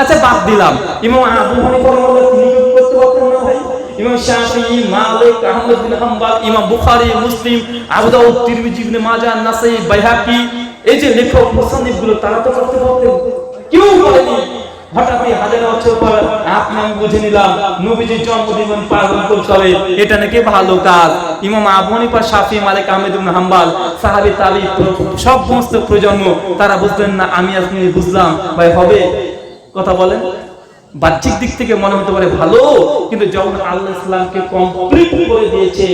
আচ্ছা, বাদ দিলাম, ইমাম আবু হানিফা রাহিমাহুল্লাহ তিনি করতে পারতেন না ভাই? ইমাম শাফিঈ, মালিক, আহমদ বিন হাম্বল, ইমাম বুখারী, মুসলিম, আবু দাউদ, তিরমিজি, ইবনে মাজাহ, নাসাঈ, বাইহাকি, এই যে লেখক মুসান্নিফগুলো তারা তো করতে পারতেন, কেউ বলেনি। হঠাৎই হাজার বছর পর আপনি আমি বুঝে নিলাম নবীজির জন্মদিন পালন করতে হবে, এটা নাকি ভালো কাজ। ইমাম আবু হানিফা, শাফিঈ, মালিক, আহমদ বিন হাম্বল, সাহাবী, তাবী, সব সমস্ত প্রজন্ম তারা বুঝলেন না, আমি আজকে বুঝলাম ভাই, হবে? কথা বলেন। বাহ্যিক দিক থেকে মনে হতে পারে ভালো, কিন্তু যখন আল্লাহ ইসলামকে কমপ্লিট করে দিয়েছে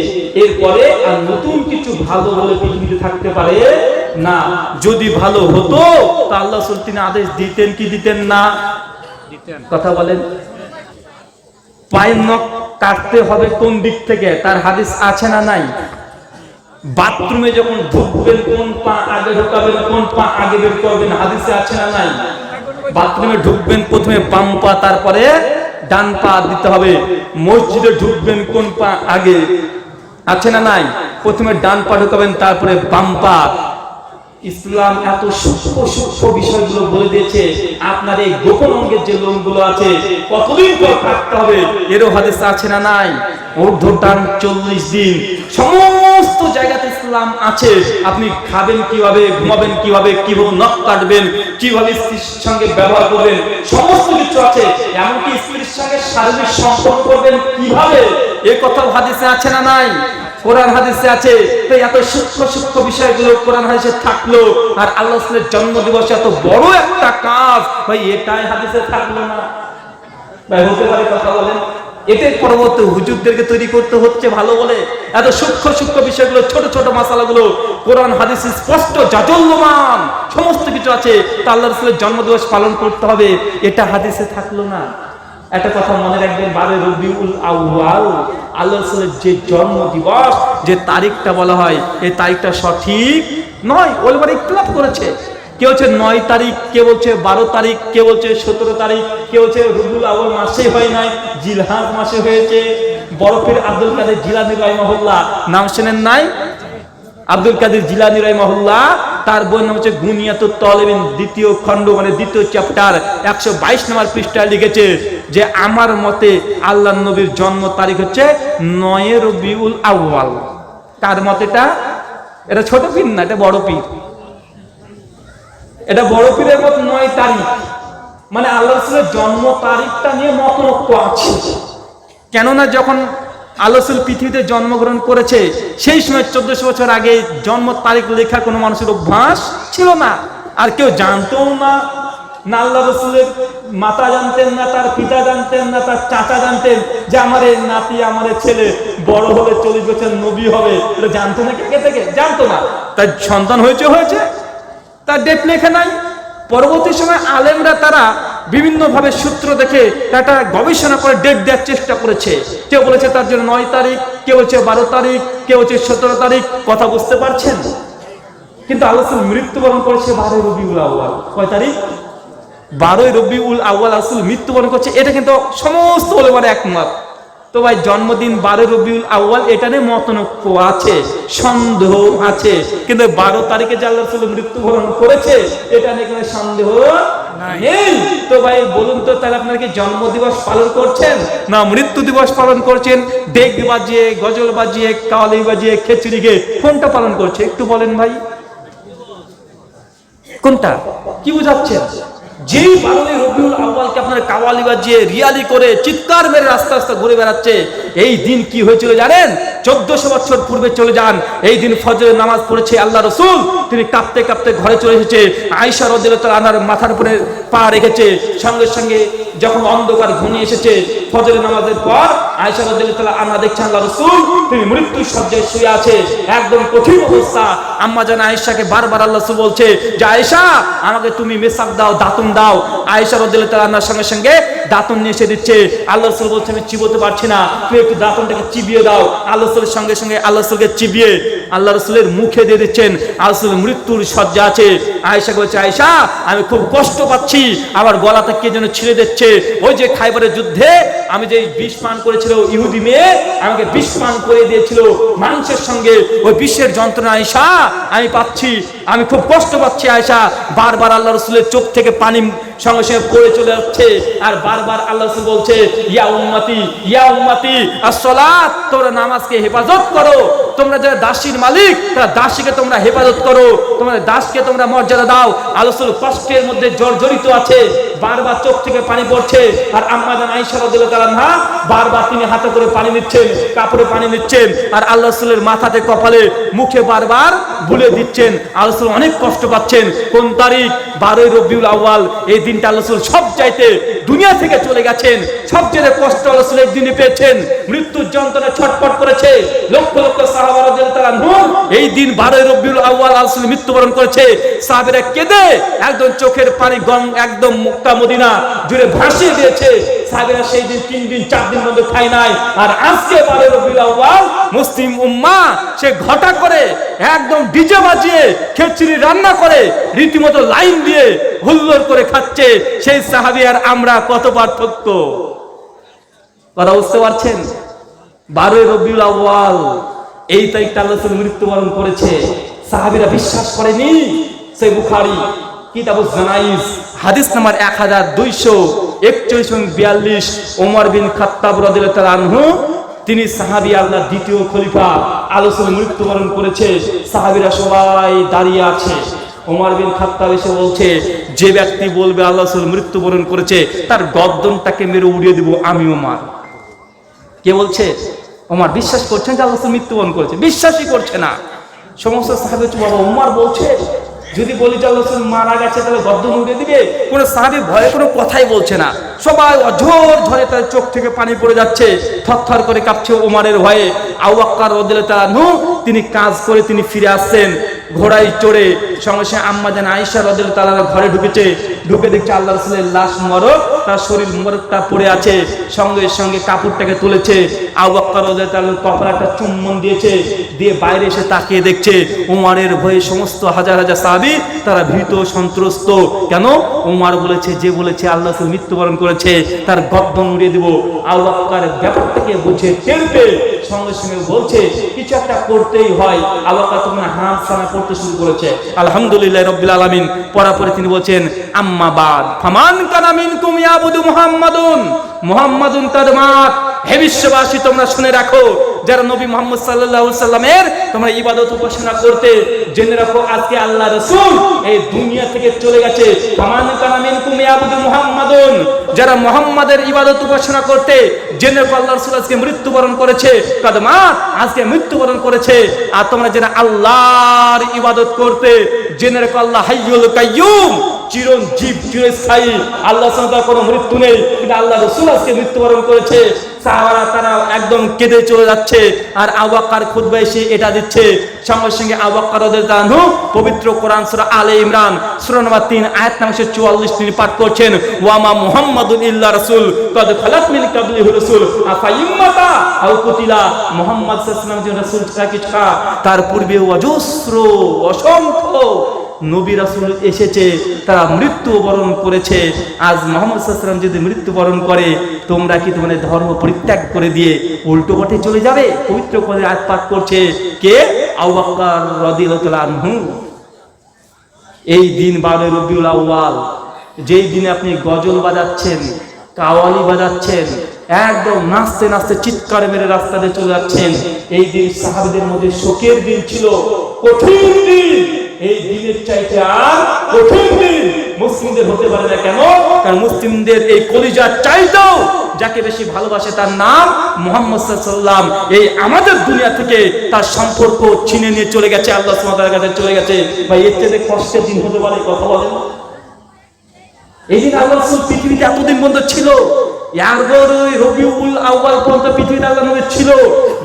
এরপরে আর নতুন কিছু ভালো বলে পৃথিবীতে থাকতে পারে না। যদি ভালো হতো তা আল্লাহ রাসূল তিনি আদেশ দিতেন কি দিতেন না? কথা বলেন। পায়ের নখ কাটতে হবে কোন দিক থেকে, তার হাদিস আছে না নাই? বাথরুমে যখন ঢুকবেন কোন পা আগে ঢোকাবেন, কোন পা আগে বের করবেন, হাদিসে আছে না নাই? বাথরুমে ঢুকবেন প্রথমে বাম পা, তারপরে ডান পা দিতে হবে। মসজিদে ঢুকবেন কোন পা আগে, আছে না নাই? প্রথমে ডান পা ঢুকাবেন, তারপরে বাম পা। ইসলাম এত সূক্ষ্ম সূক্ষ্ম বিষয়গুলো বলে দিয়েছে। আপনার এই গোপন অঙ্গের যে লোমগুলো আছে কতদিন পর কাটতে হবে এরও হাদিস আছে না নাই? ঊর্ধ্বটান 40 দিন। সমস্ত জায়গাতে ইসলাম আছে। আপনি খাবেন কিভাবে, ঘুমাবেন কিভাবে, কিভাবে নখ কাটবেন, কিভাবে স্ত্রীর সঙ্গে ব্যবহার করবেন, সমস্ত কিছু আছে। এমনকি স্ত্রীর সঙ্গে শারীরিক সম্পর্ক করবেন কিভাবে, এ কথাও হাদিসে আছে না নাই? কোরআন হাদিসে আছে। তো এত সূক্ষ্ম সূক্ষ্ম বিষয়গুলো কোরআন হাদিসে থাকলো, আর আল্লাহ রাসূলের জন্মদিবস এত বড় একটা কাজ, ভাই এটাই হাদিসে থাকলো না? ভাই হতে পারে? কথা বলেন। এটাই পরবর্তী হুজুরদেরকে তৈরি করতে হচ্ছে ভালো বলে। এত সূক্ষ্ম সূক্ষ্ম বিষয়গুলো, ছোট ছোট মাসালাগুলো কোরআন হাদিসে স্পষ্ট জাজল্যমান সমস্ত কিছু আছে। তা আল্লাহ রাসূলের জন্মদিবস পালন করতে হবে, এটা হাদিসে থাকলো না। একটা কথা মনে রাখবেন, 12 রবিউল আউয়াল আল্লাহ রাসূলের যে জন্ম দিবস, যে তারিখটা বলা হয়, এই তারিখটা সঠিক নয়। ওলমারা ইখতিলাফ করেছে। কেউ বলছে 9 তারিখ, কেউ বলছে 12 তারিখ, কেউ বলছে 17 তারিখ, কেউ বলছে রবিউল আউয়াল মাসে হয় নাই, জিলহাজ মাসে হয়েছে। বড় পীর আব্দুল কাদের জিলানী রাহিমাহুল্লাহ, নাম শুনেন নাই? আব্দুল কাদের জিলানী রাহিমাহুল্লাহ, তার বই নাম হচ্ছে গুনিয়াতুত তালিবিন, দ্বিতীয় খণ্ড, মানে দ্বিতীয় চ্যাপ্টার 122 নম্বর পৃষ্ঠায় লিখেছে যে আমার মতে আল্লাহর নবীর জন্ম তারিখ হচ্ছে 9 রবিউল আউয়াল। তার মতে এটা ছোট পীর না, এটা বড় পীর। এটা বড় পীরের মত 9 তারিখ, মানে আল্লাহ রাসূলের জন্ম তারিখটা নিয়ে মতনৈক্য আছে। কেননা যখন আল্লাহ রাসূল পৃথিবীতে জন্মগ্রহণ করেছে, সেই সময় 1400 বছর আগে জন্ম তারিখ লেখা কোনো মানুষের অভ্যাস ছিল না, আর কেউ জানতো না। না আল্লাহ রাসূলের মাতা জানতেন, না তার পিতা জানতেন, না তার চাচা জানতেন যে আমার এই নাতি, আমার এই ছেলে বড় হলে 40 বছর নবী হবে। এটা জানতো না, কে থেকে জানতো না। তার সন্তান হয়েছে, তার ডেট লেখা নাই। পরবর্তী সময় আলেমরা তারা বিভিন্ন ভাবে সূত্র দেখে একটা গবেষণা করে ডেট দেওয়ার চেষ্টা করেছে। কেউ বলেছে তার জন্য 9 তারিখ, কেউ বলছে 12 তারিখ, কেউ বলছে 17 তারিখ। কথা বুঝতে পারছেন? কিন্তু আল্লাহ রাসূল মৃত্যুবরণ করেছে 12 রবিউল আউয়াল। কয় তারিখ? 12 রবিউল আউয়াল রাসূল মৃত্যুবরণ করছে। এটা কিন্তু সমস্ত ওলামার একমত। তো ভাই জন্মদিন 12 রবিউল আউয়াল, এটা নিয়ে মতনৈক্য আছে, সন্দেহ আছে। কিন্তু 12 তারিখে যে আল্লাহ রাসূল মৃত্যুবরণ করেছে, এটা নিয়ে কোনো সন্দেহ নেই। তো ভাই বলুন তো, তাহলে আপনারা কি জন্মদিবস পালন করছেন না মৃত্যু দিবস পালন করছেন? ডেক বাজিয়ে, গজল বাজিয়ে, কাওয়ালি বাজিয়ে, খিচুড়ি খেয়ে কোনটা পালন করছে? একটু বলেন ভাই, কোনটা? কি বুঝাচ্ছেন? যেই 12 রবিউল আউয়ালকে আপনারা কাওয়ালি বাজিয়ে, রিয়ালি করে, চিৎকার মেরে রাস্তা রাস্তা ঘুরে বেড়াচ্ছে, এই দিন কি হয়েছিল জানেন? 1400 বছর পূর্বে চলে যান। এই দিন ফজরের নামাজ পড়েছে আল্লাহ রাসূল, তিনি কাঁপতে কাঁপতে ঘরে চলে এসেছে। আয়েশা রাদিয়াল্লাহু তাআলা আনহার মাথার উপরে পা রেখেছে। সঙ্গে সঙ্গে যখন অন্ধকার ঘনিয়ে এসেছে ফজরের নামাজের পর, আয়েশা রাদিয়াল্লাহু তাআলা আনহা দেখছেন আল্লাহ রাসূল তিনি মৃত্যুর শয্যায় শুয়ে আছে, একদম কঠিন অবস্থা। আম্মা জান আয়েশাকে বারবার আল্লাহ রাসূল বলছে যে আয়েশা, আমাকে তুমি মেসাক দাও, দাতুন দাও। আয়েশা রাদিয়াল্লাহু তাআলা আনহার সঙ্গে সঙ্গে দাতুন নিয়ে এসে দিচ্ছে। আল্লাহ রাসূল বলছে আমি চিবোতে পারছি না, তুমি একটু দাতুনটাকে চিবিয়ে দাও। আল্লাহ রাসূলের সঙ্গে সঙ্গে আল্লাহ রাসূলকে চিবিয়ে আল্লাহ রাসূলের মুখে দিয়ে দিচ্ছেন। আল্লাহ রাসূল মৃত্যুর শয্যা আছে। আয়েশা বলছে আয়েশা, আমি খুব কষ্ট পাচ্ছি, আবার গলাটা কে যেন ছিঁড়ে দিচ্ছে। ওই যে খাইবারের যুদ্ধে আমি যে বিষ পান করেছিল, ইহুদি মেয়ে আমাকে বিষ পান করে দিয়েছিল মাংসের সঙ্গে, ওই বিষের যন্ত্রণা আয়েশা আমি পাচ্ছি, আমি খুব কষ্ট পাচ্ছি আয়েশা। বারবার আল্লাহ রাসূলের চোখ থেকে পানি সঙ্গে সঙ্গে পড়ে চলে যাচ্ছে, আর বারবার আল্লাহ রাসূল বলছে ইয়া উম্মতি, ইয়া উম্মতি as-সালাত, তোমরা নামাজকে হেফাজত করো। তোমরা যারা দাসীর মালিক, তারা দাসীকে তোমরা হেফাজত করো, তোমাদের দাসকে তোমরা মর্যাদা দাও। আল্লাহ রাসূল কষ্টের মধ্যে জর্জরিত আছে, বারবার চোখ থেকে পানি পড়ছে। আর আম্মা জান আয়েশা রাদিয়াল্লাহু তাআলা আনহা বারবার তিনি হাতে করে পানি নিচ্ছেন, কাপড়ে পানি নিচ্ছেন, আর আল্লাহ রাসূলের মাথাতে, কপালে, মুখে বারবার বুলে দিচ্ছেন। আল্লাহ রাসূল অনেক কষ্ট পাচ্ছেন। কোন তারিখ? 12 রবিউল আউয়াল। এই দিনটা আল্লাহ রাসূল সব চাইতে দুনিয়া থেকে চলে গেছেন, সবচেয়ে কষ্ট আল্লাহ রাসূল এই দিনে পেয়েছেন। মৃত্যুর যন্ত্রণায় ছটফট করেছে লক্ষ লক্ষ সাহাবা রাদিয়াল্লাহু তাআলা আনহুম। এই দিন 12 রবিউল আউয়াল আল্লাহ রাসূল মৃত্যুবরণ করেছে। সাহাবীরা কেঁদে একদম চোখের পানি একদম মক্কা মদিনা জুড়ে ভাসিয়ে দিয়েছে। সাহাবীরা সেই দিন 3 দিন 4 দিন বন্ধ খায় নাই। আর আজকে 12 রবিউল আউয়াল মুসলিম উম্মাহ সে ঘটা করে একদম ডিজে বাজিয়ে খিচুড়ি রান্না করে রীতিমতো লাইন দিয়ে হুল্লোড় করে খাচ্ছে। সেই সাহাবী আর আমরা কত পার্থক্য! কথা বুঝতে পারছেন? 12 রবিউল আউয়াল এই তারিখটা আল্লাহ রাসূল মৃত্যুবরণ করেছে। সাহাবীরা বিশ্বাস করেনি। সহিহ বুখারী কিতাবুজ জানাইজ হাদিস নাম্বার 1241 এবং 42, ওমর বিন খাত্তাব রাদিয়াল্লাহু তাআলা আনহু, তিনি সাহাবী, আল্লাহ দ্বিতীয় খলিফা, আল্লাহ রাসূল মৃত্যুবরণ করেছে। সাহাবীরা সবাই দাঁড়িয়ে আছে। ওমর বিন খাত্তাব এসে বলছে, যে ব্যক্তি বলবে আল্লাহ রাসূল মৃত্যুবরণ করেছে তার গর্দনটাকে মেরে উড়িয়ে দিব আমি ওমর। কে বলছে? ওমর বিশ্বাস করছেন যে আল্লাহ রাসূল মৃত্যুবরণ করেছে? বিশ্বাসই করছে না। সমস্ত সাহাবী বলছে, বাবা ওমর বলছে যদি বলি যে আল্লাহ রাসূল মারা গেছে তাহলে গর্দন উড়িয়ে দিবে। কোন সাহাবী ভয়ে কোনো কথাই বলছে না। সবাই অঝোর ঝরে তার চোখ থেকে পানি পড়ে যাচ্ছে, থরথর করে কাঁপছে ওমরের ভয়ে। আবু বকর রাদিয়াল্লাহু তাআলা আনহু তিনি কাজ করে তিনি ফিরে আসছেন ঘোড়ায় চড়ে। সঙ্গে সঙ্গে আম্মা জান আয়েশা রাদিয়াল্লাহু তাআলা ঘরে ঢুকেছে। ঢুকে দেখছে আল্লাহ রাসূলের লাশ মোবারক, তার শরীর মোবারকটা পড়ে আছে। সঙ্গে সঙ্গে কাপড়টাকে তুলেছে। আবু বকর রাদিয়াল্লাহু তাআলা কপালে একটা চুম্বন দিয়েছে, দিয়ে বাইরে এসে তাকিয়ে দেখছে ওমরের ভয়ে সমস্ত হাজার হাজার সাহাবী তারা ভীত সন্ত্রস্ত। কেন? ওমর বলেছে, যে বলেছে আল্লাহ রাসূল মৃত্যুবরণ করেছে তার গর্দন উড়িয়ে দিব। আবু বকর ব্যাপারটাকে বুঝে টের পেয়ে সঙ্গে সঙ্গে বলছে কিছু একটা করতেই হয়। আবু বকর তখন হামসানা পড়তে শুরু করেছে, আলহামদুলিল্লাহ রাব্বিল আলামিন। পরে তিনি বলছেন, আম্মা বাদ ফামান কানা মিনকুম ইয়াবুদু মুহাম্মাদুন মুহাম্মাদুন কাদ মাত। হে বিশ্ববাসী, তোমরা শুনে রাখো, যারা নবী মুহাম্মদ সাল্লাল্লাহু আলাইহি সাল্লামের তোমরা ইবাদত উপাসনা করতে, জেনে রাখো আজকে আল্লাহ রাসূল এই দুনিয়া থেকে চলে গেছে। ফামান কানা মিনকুম ইয়াবুদু মুহাম্মাদুন, যারা মুহাম্মাদের ইবাদত উপাসনা করতে, জেনে রাখো আল্লাহ রাসূল আজকে মৃত্যুবরণ করেছে। কাদ মাত, আজকে মৃত্যুবরণ করেছে। আর তোমরা যারা আল্লাহর ইবাদত করতে, জেনে রাখো আল্লাহ হাইয়ুল কাইয়ুম, চিরঞ্জীব, চিরস্থায়ী। আল্লাহ সুবহানাহু ওয়া তাআলার কোনো মৃত্যু নেই, কিন্তু আল্লাহ রাসূল আজকে মৃত্যুবরণ করেছে। সাহাবারা তারা একদম কেঁদে চলে যাচ্ছে। আর আবু বকর খুতবা এসে এটা দিচ্ছে। সঙ্গে সঙ্গে আবু বকর রাদিয়াল্লাহু আনহু পবিত্র কোরআন সূরা আলে ইমরান সূরা নম্বর 3 আয়াত নম্বর 44 তিনি পাঠ করছেন, ওয়া মা মুহাম্মাদুন ইল্লা রাসূল কাদ খালাত মিন কাবলিহি রাসূল আফা ইম্মাতা আও কুতিলা। মুহাম্মদ সাল্লাল্লাহু আলাইহি ওয়াসাল্লাম যে রাসূল ছাড়া তার পূর্বে অজস্র অসংখ্য নবী রাসূল এসেছে, তারা মৃত্যুবরণ করেছে। আজ মুহাম্মদ সাল্লাল্লাহু আলাইহি ওয়াসাল্লাম যদি মৃত্যুবরণ করে, তোমরা কি তোমাদের ধর্ম পরিত্যাগ করে দিয়ে উল্টো পথে চলে যাবে? পবিত্র করে আয়াত পাঠ করছে কে? আবু বকর রাদিয়াল্লাহু তাআলা আনহু। এই দিন 12 রবিউল আউয়াল, যেই দিনে আপনি গজল বাজাচ্ছেন, কাওয়ালি বাজাচ্ছেন, একদম নাচতে নাচতে চিৎকার মেরে রাস্তা দিয়ে চলে যাচ্ছেন, এই দিন সাহাবীদের মধ্যে শোকের দিন ছিল, কঠিন দিন। এই দিনের চাইতে আর কঠিন দিন মুসলিমদের হতে পারে না। কেন? কারণ মুসলিমদের এই কলিজার চাইতেও যাকে বেশি ভালোবাসে তার নাম মুহাম্মদ সাল্লাল্লাহু আলাইহি ওয়াসাল্লাম। এই আমাদের দুনিয়া থেকে তার সম্পর্ক ছিনে নিয়ে চলে গেছে, আল্লাহ সুবহানাহু ওয়া তাআলার কাছে চলে গেছে। ভাই এর চেয়ে কষ্টের দিন হতে পারে? কথা বলেন। এই দিন আল্লাহ রাসূল পৃথিবীতে এতদিন পর্যন্ত ছিল। 11 রবিউল আউয়াল পর্যন্ত পৃথিবীতে আল্লাহ নবী ছিল।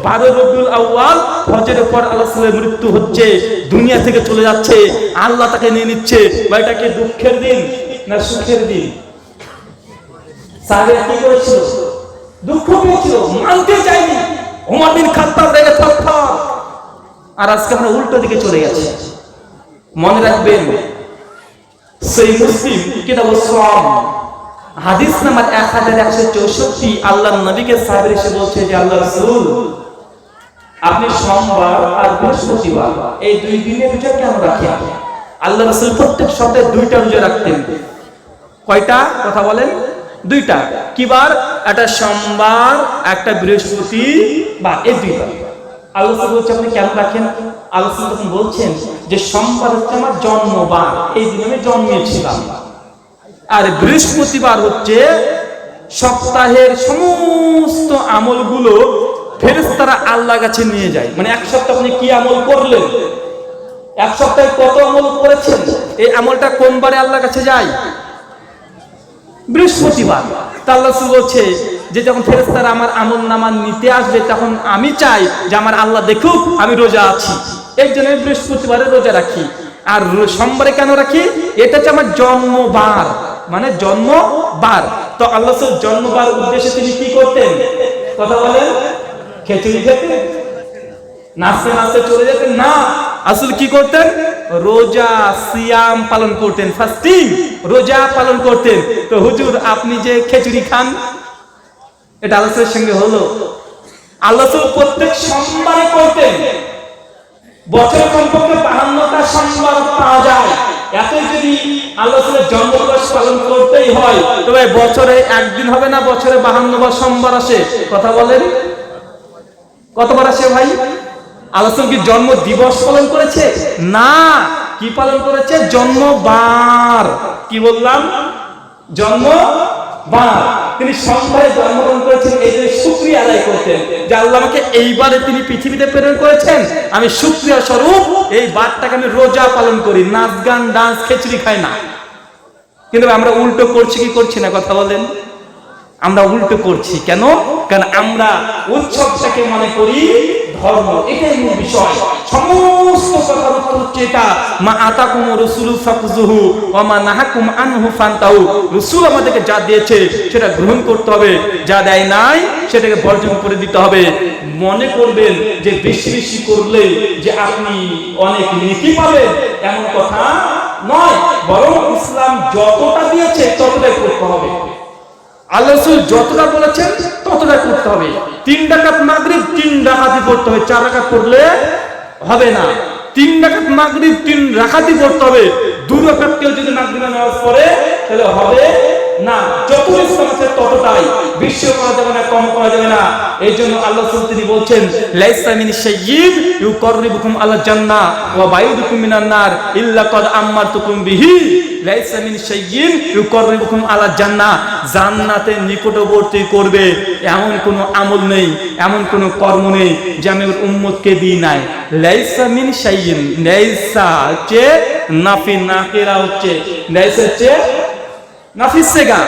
12 রবিউল আউয়াল ফজরের পর আল্লাহ রাসূলের মৃত্যু হচ্ছে, দুনিয়া থেকে চলে যাচ্ছে, আল্লাহ তাকে নিয়ে নিচ্ছে। ভাই এটা কি দুঃখের দিন না সুখের দিন? সাহাবীরা কি করেছিল? দুঃখ পেয়েছিল, মানতে চাইনি। ওমর বিন খাত্তাব রেগে থরথর। আর আজকে আমরা উল্টো দিকে চলে গেছি। মনে রাখবেন, সহিহ মুসলিম কিতাবুস সাওম হাদিস নাম্বার 1164, আল্লাহর নবীকে সাহাবীরা এসে বলছে যে আল্লাহ রাসূল, আপনি সোমবার আর বৃহস্পতিবার এই দুই দিনের রোজা কেন রাখেন? আল্লাহ রাসূল প্রত্যেক সপ্তাহে 2টা রোজা রাখতেন। কয়টা? কথা বলেন। 2টা। কি বার? একটা সোমবার, একটা বৃহস্পতিবার, এই 2বার। আল্লাহ রাসূল বলছে আপনি কেন রাখেন? আল্লাহ রাসূল তখন বলছেন যে সোমবার হচ্ছে আমার জন্মবার, এই দিনে আমি জন্মেছিলাম। আর বৃহস্পতিবার হচ্ছে সপ্তাহের সমস্ত আমলগুলো ফেরেশতারা আল্লাহর কাছে নিয়ে যায়। মানে এক সপ্তাহ আপনি কি আমল করলেন, এক সপ্তাহে কত আমল করেছেন, এই আমলটা কোন বারে আল্লাহর কাছে যায়? বৃহস্পতিবার। আল্লাহ রাসূল বলছে যে যখন ফেরেশতারা আমার আমলনামা নিতে আসবে, তখন আমি চাই যে আমার আল্লাহ দেখুক আমি রোজা আছি। এই জন্য বৃহস্পতিবারে রোজা রাখি। আর সোমবারে কেন রাখি? এটা হচ্ছে আমার জন্মবার, মানে জন্মবার। তো আল্লাহ রাসূল জন্মবার উদ্দেশ্যে তিনি কি করতেন? কথা বলেন। খিচুড়ি খেতেন, নাচতে নাচতে চলে যেতেন না। আসলে কি করতেন? রোজা সিয়াম পালন করতেন, ফাস্টিং, রোজা পালন করতেন। তো হুজুর আপনি যে খিচুড়ি খান, এটা আল্লাহ রাসূলের সঙ্গে হলো? আল্লাহ রাসূল প্রত্যেক সোমবারে করতেন। বছর কমপক্ষে 52টা সোমবার পাওয়া যায়। এতই যদি আল্লাহ রাসূলের জন্মদিবস পালন করতেই হয়, তবে বছরে একদিন হবে না, বছরে 52বার সোমবার আসে। কথা বলেন, কতবার আসে ভাই? আল্লাহ রাসূল কি জন্ম দিবস পালন করেছে? না, কি পালন করেছে? জন্মবার। কি বললাম? জন্মবার। তিনি সোমবারে জন্মগ্রহণ করেছেন, এই যে শুকরিয়া আদায় করতেন যে আল্লাহ আমাকে এইবারে তিনি পৃথিবীতে প্রেরণ করেছেন, আমি শুকরিয়া স্বরূপ এই বারটাকে আমি রোজা পালন করি, নাচ গান ডান্স খিচুড়ি খাই না। কিন্তু আমরা উল্টো করছি কি করছি না? কথা বলেন, আমরা উল্টো করছি কেন? কারণ আমরা উৎসবটাকে মনে করি ধর্ম। এটাই মূল বিষয়। সমস্ত কথার উত্তর হচ্ছে এটা, মা আতাকুম রাসূলু ফাকুযুহু ওয়া মা নাহাকুম আনহু ফান্তাহু। রাসূল আমাদেরকে যা দিয়েছে সেটা গ্রহণ করতে হবে, যা দেয় নাই সেটাকে বর্জন করে দিতে হবে। মনে করবেন যে বেশি বেশি করলে যে আপনি অনেক নেকি পাবেন, এমন কথা নয়। বরং ইসলাম যতটা দিয়েছে ততটাই করতে হবে। আল্লাহ রাসূল যতটা বলেছেন ততটা করতে হবে। 3 রাকাত মাগরিব 3 রাকাতই পড়তে হবে, 4 রাকাত পড়লে হবে না। 3 রাকাত মাগরিব 3 রাকাতই পড়তে হবে। 2 রাকাত কেউ যদি মাগরিবের নামাজ পড়ে তাহলে হবে না। যত ইসলাম আছে ততটাই, বেশি করা যাবে না, কম করা যাবে না। এই জন্য আল্লাহ রাসূল তিনি বলছেন, লাইসা মিন শাইয়্যিন ইউকাররিবুকুম আলা জান্নাহ ওয়া বাইয়ুদুকুম মিনান নার ইল্লা ক্বাদ আমারতুকুম বিহি। লাইসা মিন শাইয়্যিন ইউকাররিবুকুম আলা জান্নাহ, জান্নাতের নিকটবর্তী করবে এমন কোনো আমল নেই, এমন কোনো কর্ম নেই যে আমি ওর উম্মতকে দিই নাই। লাইসা মিন শাইয়্যিন, লাইসা হচ্ছে নাফি, নাকিরা হচ্ছে, লাইসা হচ্ছে নাফিস সেগা।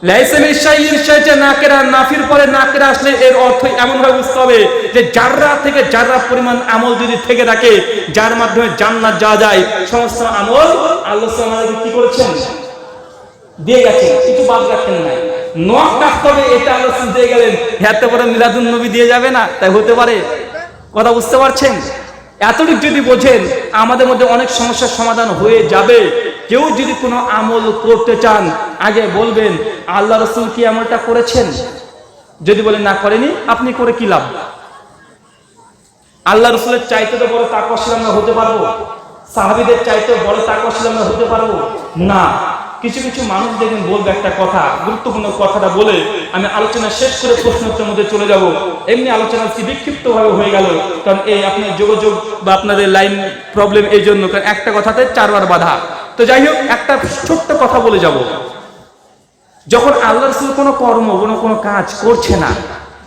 লাইসা মিন শাইয়্যিন হচ্ছে নাকিরা, নাফির পরে নাকিরা আসলে এর অর্থ এমন ভাবে বুঝতে হবে যে জাররা থেকে জাররা পরিমাণ আমল যদি থেকে থাকে, যার মাধ্যমে জান্নাত যাওয়া যায়, সমস্ত আমল আল্লাহ সুবহানাহু ওয়া তাআলা কি করেছেন? দিয়ে গেছেন, কিছু বাদ রাখেন নাই। নখ কাটতে হবে, এটা আল্লাহ রাসূল দিয়ে গেলেন। এত বড় মিলাদুন নবী দিয়ে যাবে না? তাই হতে পারে? কথা বুঝতে পারছেন? এতটুকু যদি বোঝেন, আমাদের মধ্যে অনেক সমস্যার সমাধান হয়ে যাবে। কেউ যদি কোনো আমল করতে চান, আগে বলবেন আল্লাহ রাসূল কি আমলটা করেছেন? যদি বলেন না করেনি, আপনি করে কি লাভ? আল্লাহ রাসূলের চাইতে তো বড় তাকওয়াশীল আমরা হতে পারবো? সাহাবীদের চাইতে বড় তাকওয়াশীল আমরা হতে পারবো না। কিছু কিছু মানুষ দেখবেন বলবে একটা কথা, গুরুত্বপূর্ণ কথাটা বলে আমি আলোচনা শেষ করে প্রশ্নোত্তরের মধ্যে চলে যাব। এমনি আলোচনা কি বিক্ষিপ্তভাবে হয়ে গেল, কারণ এই আপনার যোগাযোগ বা আপনাদের লাইন প্রবলেম, এই জন্য। কারণ একটা কথাতে 4 বার বাধা। তো যাই হোক, একটা ছোট্ট কথা বলে যাব। যখন আল্লাহ রাসূল কোনো কর্ম, কোনো কাজ করছে না,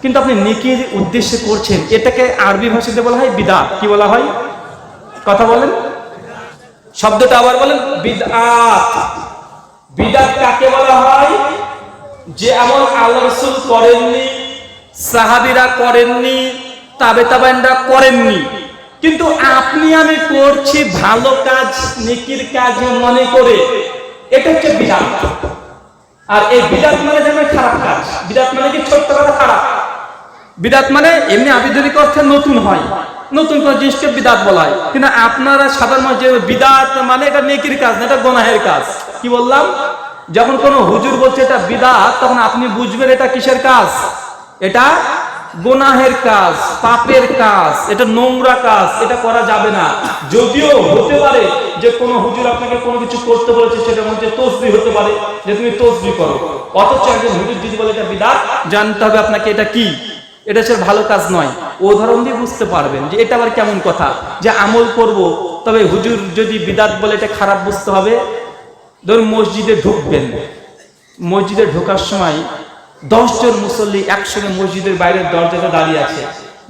কিন্তু আপনি নেকির উদ্দেশ্যে করছেন, এটাকে আরবি ভাষাতে বলা হয় বিদআত। কি বলা হয়? কথা বলেন, শব্দটা আবার বলেন, বিদআত। বিদআত কাকে বলা হয়? যে আমল আল্লাহ রাসূল করেননি, সাহাবীরা করেননি, তাবেঈনরা করেননি, কিন্তু আপনি আমি করছি ভালো কাজ, নেকির কাজ মনে করে, এটা হচ্ছে বিদআত। আর এই বিদআত মানে যেমন খারাপ কাজ। বিদআত মানে কি? ছোট্ট কথা খারাপ। বিদআত মানে এমনি আবিধানিক অর্থে নতুন হয়, নতুন কোন জিনিসকে বিদআত বলা হয়। কিন্তু আপনারা সাধারণ মানুষ যে বিদআত মানে এটা নেকির কাজ না, এটা গুনাহের কাজ। কি বললাম? যখন কোনো হুজুর বলছে এটা বিদআত, তখন আপনি বুঝবেন এটা কিসের কাজ? এটা গুনাহের কাজ, পাপের কাজ, এটা নোংরা কাজ, এটা করা যাবে না। যদিও হতে পারে যে কোনো হুজুর আপনাকে কোনো কিছু করতে বলেছে, সেটার মধ্যে তাসবিহ হতে পারে যে তুমি তাসবিহ করো, অথচ একজন হুজুর যদি বলে এটা বিদআত, জানতে হবে আপনাকে এটা কি, এটা সে ভালো কাজ নয়। উদাহরণ দিয়ে বুঝতে পারবেন যে এটা আবার কেমন কথা যে আমল করব, তবে হুজুর যদি বিদআত বলে এটা খারাপ বুঝতে হবে। ধরুন মসজিদে ঢুকবেন, মসজিদে ঢোকার সময় 10 জন মুসল্লি একসঙ্গে মসজিদের বাইরের দরজাতে দাঁড়িয়ে আছে,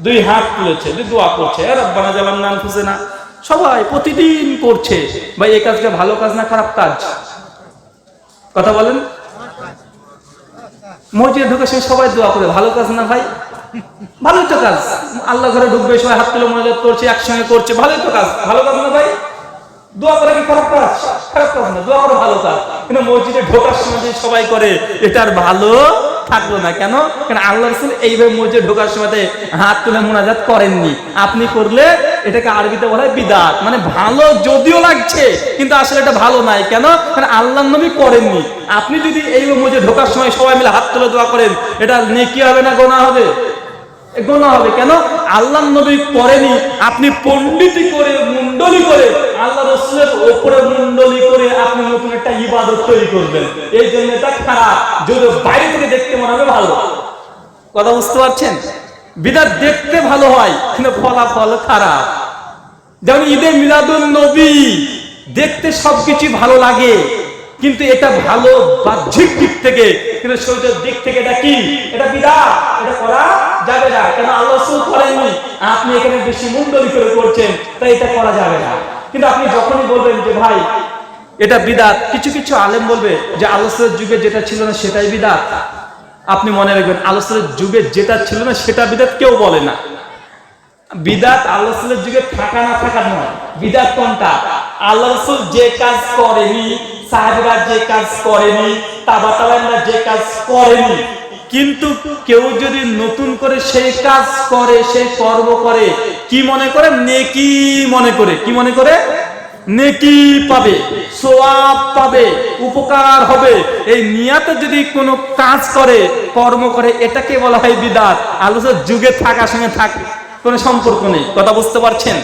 2 হাত তুলেছে, দোয়া করছে, রব্বানা জালামনা আনফুসানা, সবাই প্রতিদিন করছে। ভাই এই কাজটা ভালো কাজ না খারাপ কাজ? কথা বলেন। মসজিদে ঢুকে সবাই দোয়া করে, ভালো কাজ না ভাই? ভালোই তো কাজ। আল্লাহ ঘরে ঢুকবে, সবাই হাত তুলে মোনাজাত করছে, একসঙ্গে করছে, ভালোই তো কাজ। ভালো কাজ না ভাই? দোয়া করা কি খারাপ কাজ? খারাপ কাজ না, দোয়া করা ভালো কাজ। কিন্তু মসজিদে ঢোকার সময় যে সবাই করে, এটা আর ভালো থাকলো না। কেন? কারণ আল্লাহ রাসূল এইভাবে মসজিদে ঢোকার সময় হাত তুলে মোনাজাত করেননি। আপনি করলে এটাকে আরবিতে বলা হয় বিদাত, মানে ভালো যদিও লাগছে কিন্তু আসলে এটা ভালো নাই। কেন? কারণ আল্লাহর নবী করেননি। আপনি যদি এই মসজিদে ঢোকার সময় সবাই মিলে হাত তুলে দোয়া করেন, এটা নেকি হবে না গোনা হবে? গোনা হবে। কেন? আল্লাহর নবী করেনি, আপনি পণ্ডিতি করে মুন্ডলি করে আল্লাহ রাসূলের উপরে মুন্ডলি করে আপনি নতুন একটা ইবাদত তৈরি করবেন, এই জন্য এটা খারাপ। যদি বাইরে থেকে দেখতে মনে হবে ভালো। কথা বুঝতে পারছেন? বিদআত দেখতে ভালো হয় কিন্তু ফলাফল খারাপ। যেমন ঈদে মিলাদুন নবী দেখতে সবকিছু ভালো লাগে কিন্তু এটা ভালো বাহ্যিক দিক থেকে, কিন্তু শরীরের দিক থেকে এটা কি? এটা বিদআত, এটা করা যাবে না। কেন? আল্লাহ রাসূল করেননি, আপনি এখানে বেশি মুন্ডলি করে করছেন, তাই এটা করা যাবে না। কিন্তু আপনি যখনই বলবেন যে ভাই এটা বিদআত, কিছু কিছু আলেম বলবে যে আল্লাহ রাসূলের যুগে যেটা ছিল না সেটাই বিদআত। আপনি মনে রাখবেন, আল্লাহ রাসূলের যুগে যেটা ছিল না সেটা বিদআত কেউ বলে না। বিদআত আল্লাহ রাসূলের যুগে থাকা না থাকা নয়। বিদআত কোনটা? আল্লাহ রাসূল যে কাজ করেনি, সাহাবীরা যে কাজ করেনি, তাবাতাবাইনরা যে কাজ করেনি, কিন্তু কেউ যদি নতুন করে সেই কাজ করে, সেই কর্ম করে, কি মনে করে? নেকি মনে করে। কি মনে করে? নেকি পাবে, সওয়াব পাবে, উপকার হবে, এই নিয়াতে যদি কোনো কাজ করে, কর্ম করে, এটাকে বলা হয় বিদআত। আল্লাহ রাসূলের যুগে থাকার সঙ্গে থাকে কোনো সম্পর্ক নেই। কথা বুঝতে পারছেন?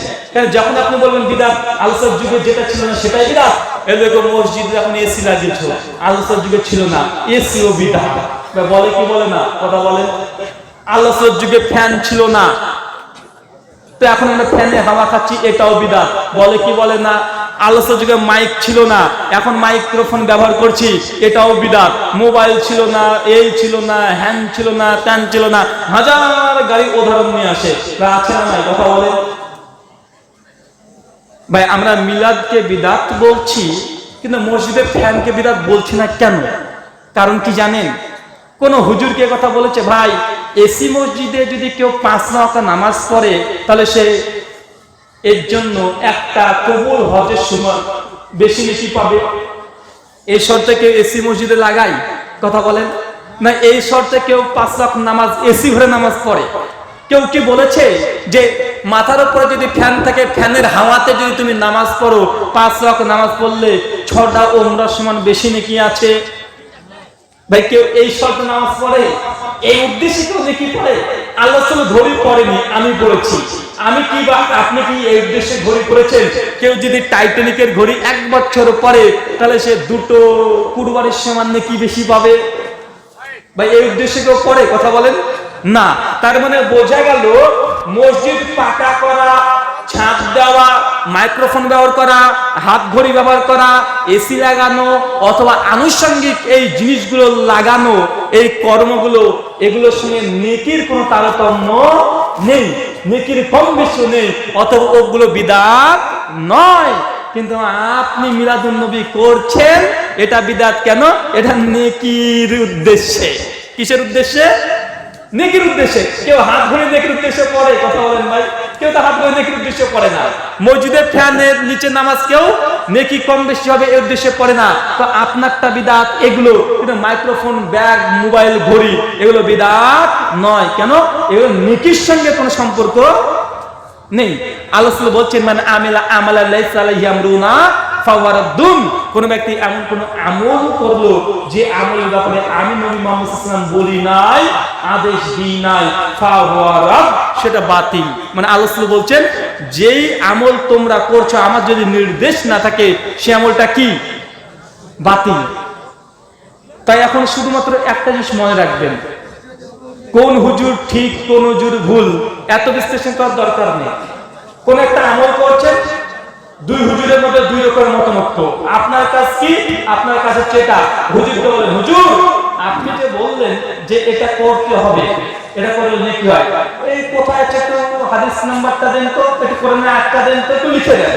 যখন আপনি বলবেন বিদআত, আল্লাহ রাসূলের যুগে যেটা ছিল না সেটাই বিদআত। এই দেখো মসজিদে এখন এসি লাগিয়েছো, আল্লাহ রাসূলের যুগে ছিল না, এসিও বিদআত। বলে কি বলে না? কথা বলে। আল্লাহ রাসূলের যুগে ফ্যান ছিল না, তো এখন আমরা ফ্যানে হাওয়া খাচ্ছি, এটাও বিদআত। বলে কি বলে না? আল্লাহ রাসূলের যুগে মাইক ছিল না, এখন মাইক্রোফোন ব্যবহার করছি, এটাও বিদআত। মোবাইল ছিল না, এই ছিল না, হ্যান্ড ছিল না, ত্যান ছিল না, হাজার গাড়ি উদাহরণ নিয়ে আসে, আছে না নাই? কথা বলে ভাই, আমরা মিলাদকে বিদআত বলছি কিন্তু মসজিদে ফ্যানকে বিদআত বলছি না কেন? কারণ কি জানেন? কোন হুজুরকে কথা বলেছে, ভাই এসি মসজিদে যদি কেউ 5 ওয়াক্ত নামাজ পড়ে তাহলে সে এর জন্য একটা কবুল হজের সময় বেশি বেশি পাবে। এই শর্তে কেউ এসি মসজিদে লাগায়? কথা বলেন না। এই শর্তে কেউ 5 ওয়াক্ত নামাজ এসি ঘরে নামাজ পড়ে? কেউ কি বলেছে যে মাথার উপরে যদি ফ্যান থাকে, ফ্যানের হাওয়াতে যদি তুমি নামাজ পড়ো, 5 ওয়াক্ত নামাজ পড়লে 6টা ওমরার সমান বেশি নেকি আছে? ভাই কেউ এই শর্তে নামাজ পড়ে? এই উদ্দেশ্যে কেউ নেকি পড়ে? আল্লাহ রাসূল ঘড়ি পড়েনি, আমি পড়েছি। আমি কি বা আপনি কি এই উদ্দেশ্যে ঘড়ি পড়েছেন? কেউ যদি টাইটানিকের ঘড়ি 1 বছর পরে তাহলে সে 2টো কুরবানির সমান নেকি বেশি পাবে। ভাই এই উদ্দেশ্যে কেউ পড়ে? কথা বলেন না। তার মানে বোঝা গেল মসজিদ পাকা করা, ছাদ দেওয়া, মাইক্রোফোন ব্যবহার করা, হাত ঘড়ি ব্যবহার করা, এসি লাগানো অথবা আনুষঙ্গিক এই জিনিসগুলো লাগানো, এই কর্মগুলো, এগুলোর সঙ্গে নেকির কোনো তারতম্য নেই, নেকির কম বেশি নেই, অথবা ওগুলো বিদআত নয়। কিন্তু আপনি মিলাদুন নবী করছেন, এটা বিদআত কেন? এটা নেকির উদ্দেশ্যে। কিসের উদ্দেশ্যে? নেকির উদ্দেশ্যে। কেউ হাত ঘড়ি নেকির উদ্দেশ্যে পড়ে? কথা বলেন ভাই, কেউ তো হাত ঘড়ি নেকির উদ্দেশ্যে পড়ে না। মসজিদে ফ্যানের নিচে নামাজ কেউ নেকি কম বেশি হবে এই উদ্দেশ্যে পড়ে না। তো আপনারটা বিদআত এগুলো, কিন্তু মাইক্রোফোন, ব্যাগ, মোবাইল, ঘড়ি এগুলো বিদআত নয়। কেন? এগুলো নেকির সঙ্গে কোনো সম্পর্ক নেই। আল্লাহ রাসূল বলছেন, মানে আমিলা আমালান লাইসা আলাইহি আমরুনা ফাওয়ারাদ্দুন। কোন ব্যক্তি এমন কোন আমল করলো যে আমলের ব্যাপারে আমি নবী মুহাম্মদ সাল্লাল্লাহু আলাইহি ওয়াসাল্লাম বলি নাই, আদেশ দিই নাই, ফাওয়ারাদ, সেটা বাতিল। মানে আল্লাহ রাসূল বলছেন, যেই আমল তোমরা করছো আমার যদি নির্দেশ না থাকে সেই আমলটা কি? বাতিল। তাই এখন শুধুমাত্র একটা জিনিস মনে রাখবেন, কোন হুজুর ঠিক কোন হুজুর ভুল এত বিশ্লেষণ করার দরকার নেই। কোন একটা আমল করছেন, 2 হুজুরের মধ্যে 2 রকমের মতামত, আপনার কাছে কি? আপনার কাছে যেটা হুজুরকে বলেন, হুজুর আপনি যে বললেন যে এটা করতে হবে, এটা করলে নেকি হয়, এই কোথায় আছে একটু হাদিস নাম্বারটা দেন তো, একটু কোরআনের আয়াতটা দেন তো, একটু লিখে দেন।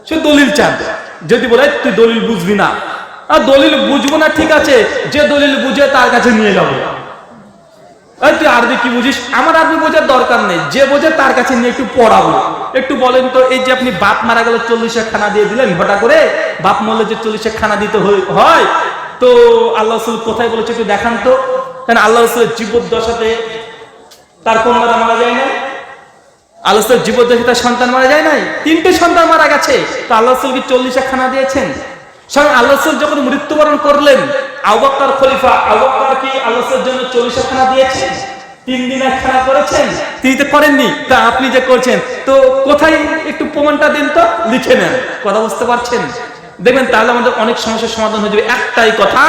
সে দলিল চান। যদি বলে তুই দলিল বুঝবি না, আর দলিল বুঝবো না ঠিক আছে, যে দলিল বুঝে তার কাছে নিয়ে যাবো। তুই আরবি কি বুঝিস? আমার আরবি বোঝার দরকার নেই, যে বোঝে তার কাছে নিয়ে একটু পড়াবো। একটু বলেন তো, এই যে আপনি বাপ মারা গেল 40 খানা দিয়ে দিলেন ঘটা করে, বাপ মরলে যে 40 খানা দিতে হয়, তো আল্লাহ রাসূল কোথায় বলেছে একটু দেখান তো। কারণ আল্লাহ রাসূলের জীবদ্দশাতে তার কন্যারা মারা যায় না, আল্লাহ রাসূল জীবদ্দশায় তার সন্তান মারা যায় নাই, 3টে সন্তান মারা গেছে, তো আল্লাহ রাসূল কি 40 খানা দিয়েছেন? স্বয়ং আল্লাহ রাসূল যখন মৃত্যুবরণ করলেন, আবু বকর খলিফা, আবু বকর কি আল্লাহ রাসূলের জন্য 40 খানা দিয়েছেন? 3 দিন খানা করেছেন? তিনি তো করেননি। তা আপনি যে করছেন, তো কোথায় একটু প্রমাণটা দিন তো, লিখে নেন। কথা বুঝতে পারছেন? দেখবেন তাহলে আমাদের অনেক সমস্যার সমাধান হয়ে যাবে। একটাই কথা,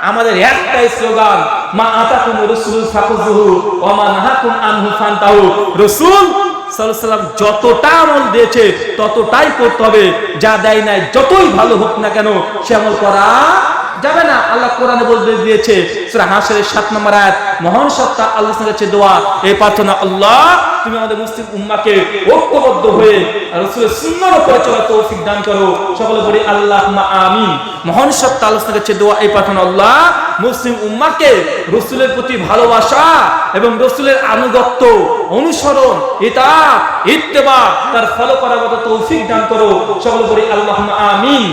আমাদের একটাই স্লোগান, মা আতাকুম রাসূলুল ফাকুযুহু ওয়া মা নাহাকুম আনহু ফান্তাহু। রাসূল সাল্লাল্লাহু আলাইহি ওয়াসাল্লাম যতটা আমল দিয়েছে ততটাই করতে হবে, যা দেয় নাই যতই ভালো হোক না কেন সে আমল করা যাবে না। আল্লাহ কোরআনে বলতে দিয়েছে, সূরা হাশরের 7 নম্বর আয়াত, মহান সত্তা আল্লাহর কাছে দোয়া, এই প্রার্থনা, আল্লাহ তুমি আমাদের মুসলিম উম্মাহকে ঐক্যবদ্ধ হয়ে রাসূলের সুন্নাহর উপরে চলার তৌফিক দান করো। সকলে বলি আল্লাহুম্মা আমিন। মহান সত্তা আল্লাহর কাছে দোয়া, এই প্রার্থনা, আল্লাহ মুসলিম উম্মাহকে রাসূলের প্রতি ভালোবাসা এবং রাসূলের আনুগত্য, অনুসরণ, ইতাআত, ইত্তেবা, তার ফলো করার মতো তৌফিক দান করো। সকলে বলি আল্লাহুম্মা আমিন।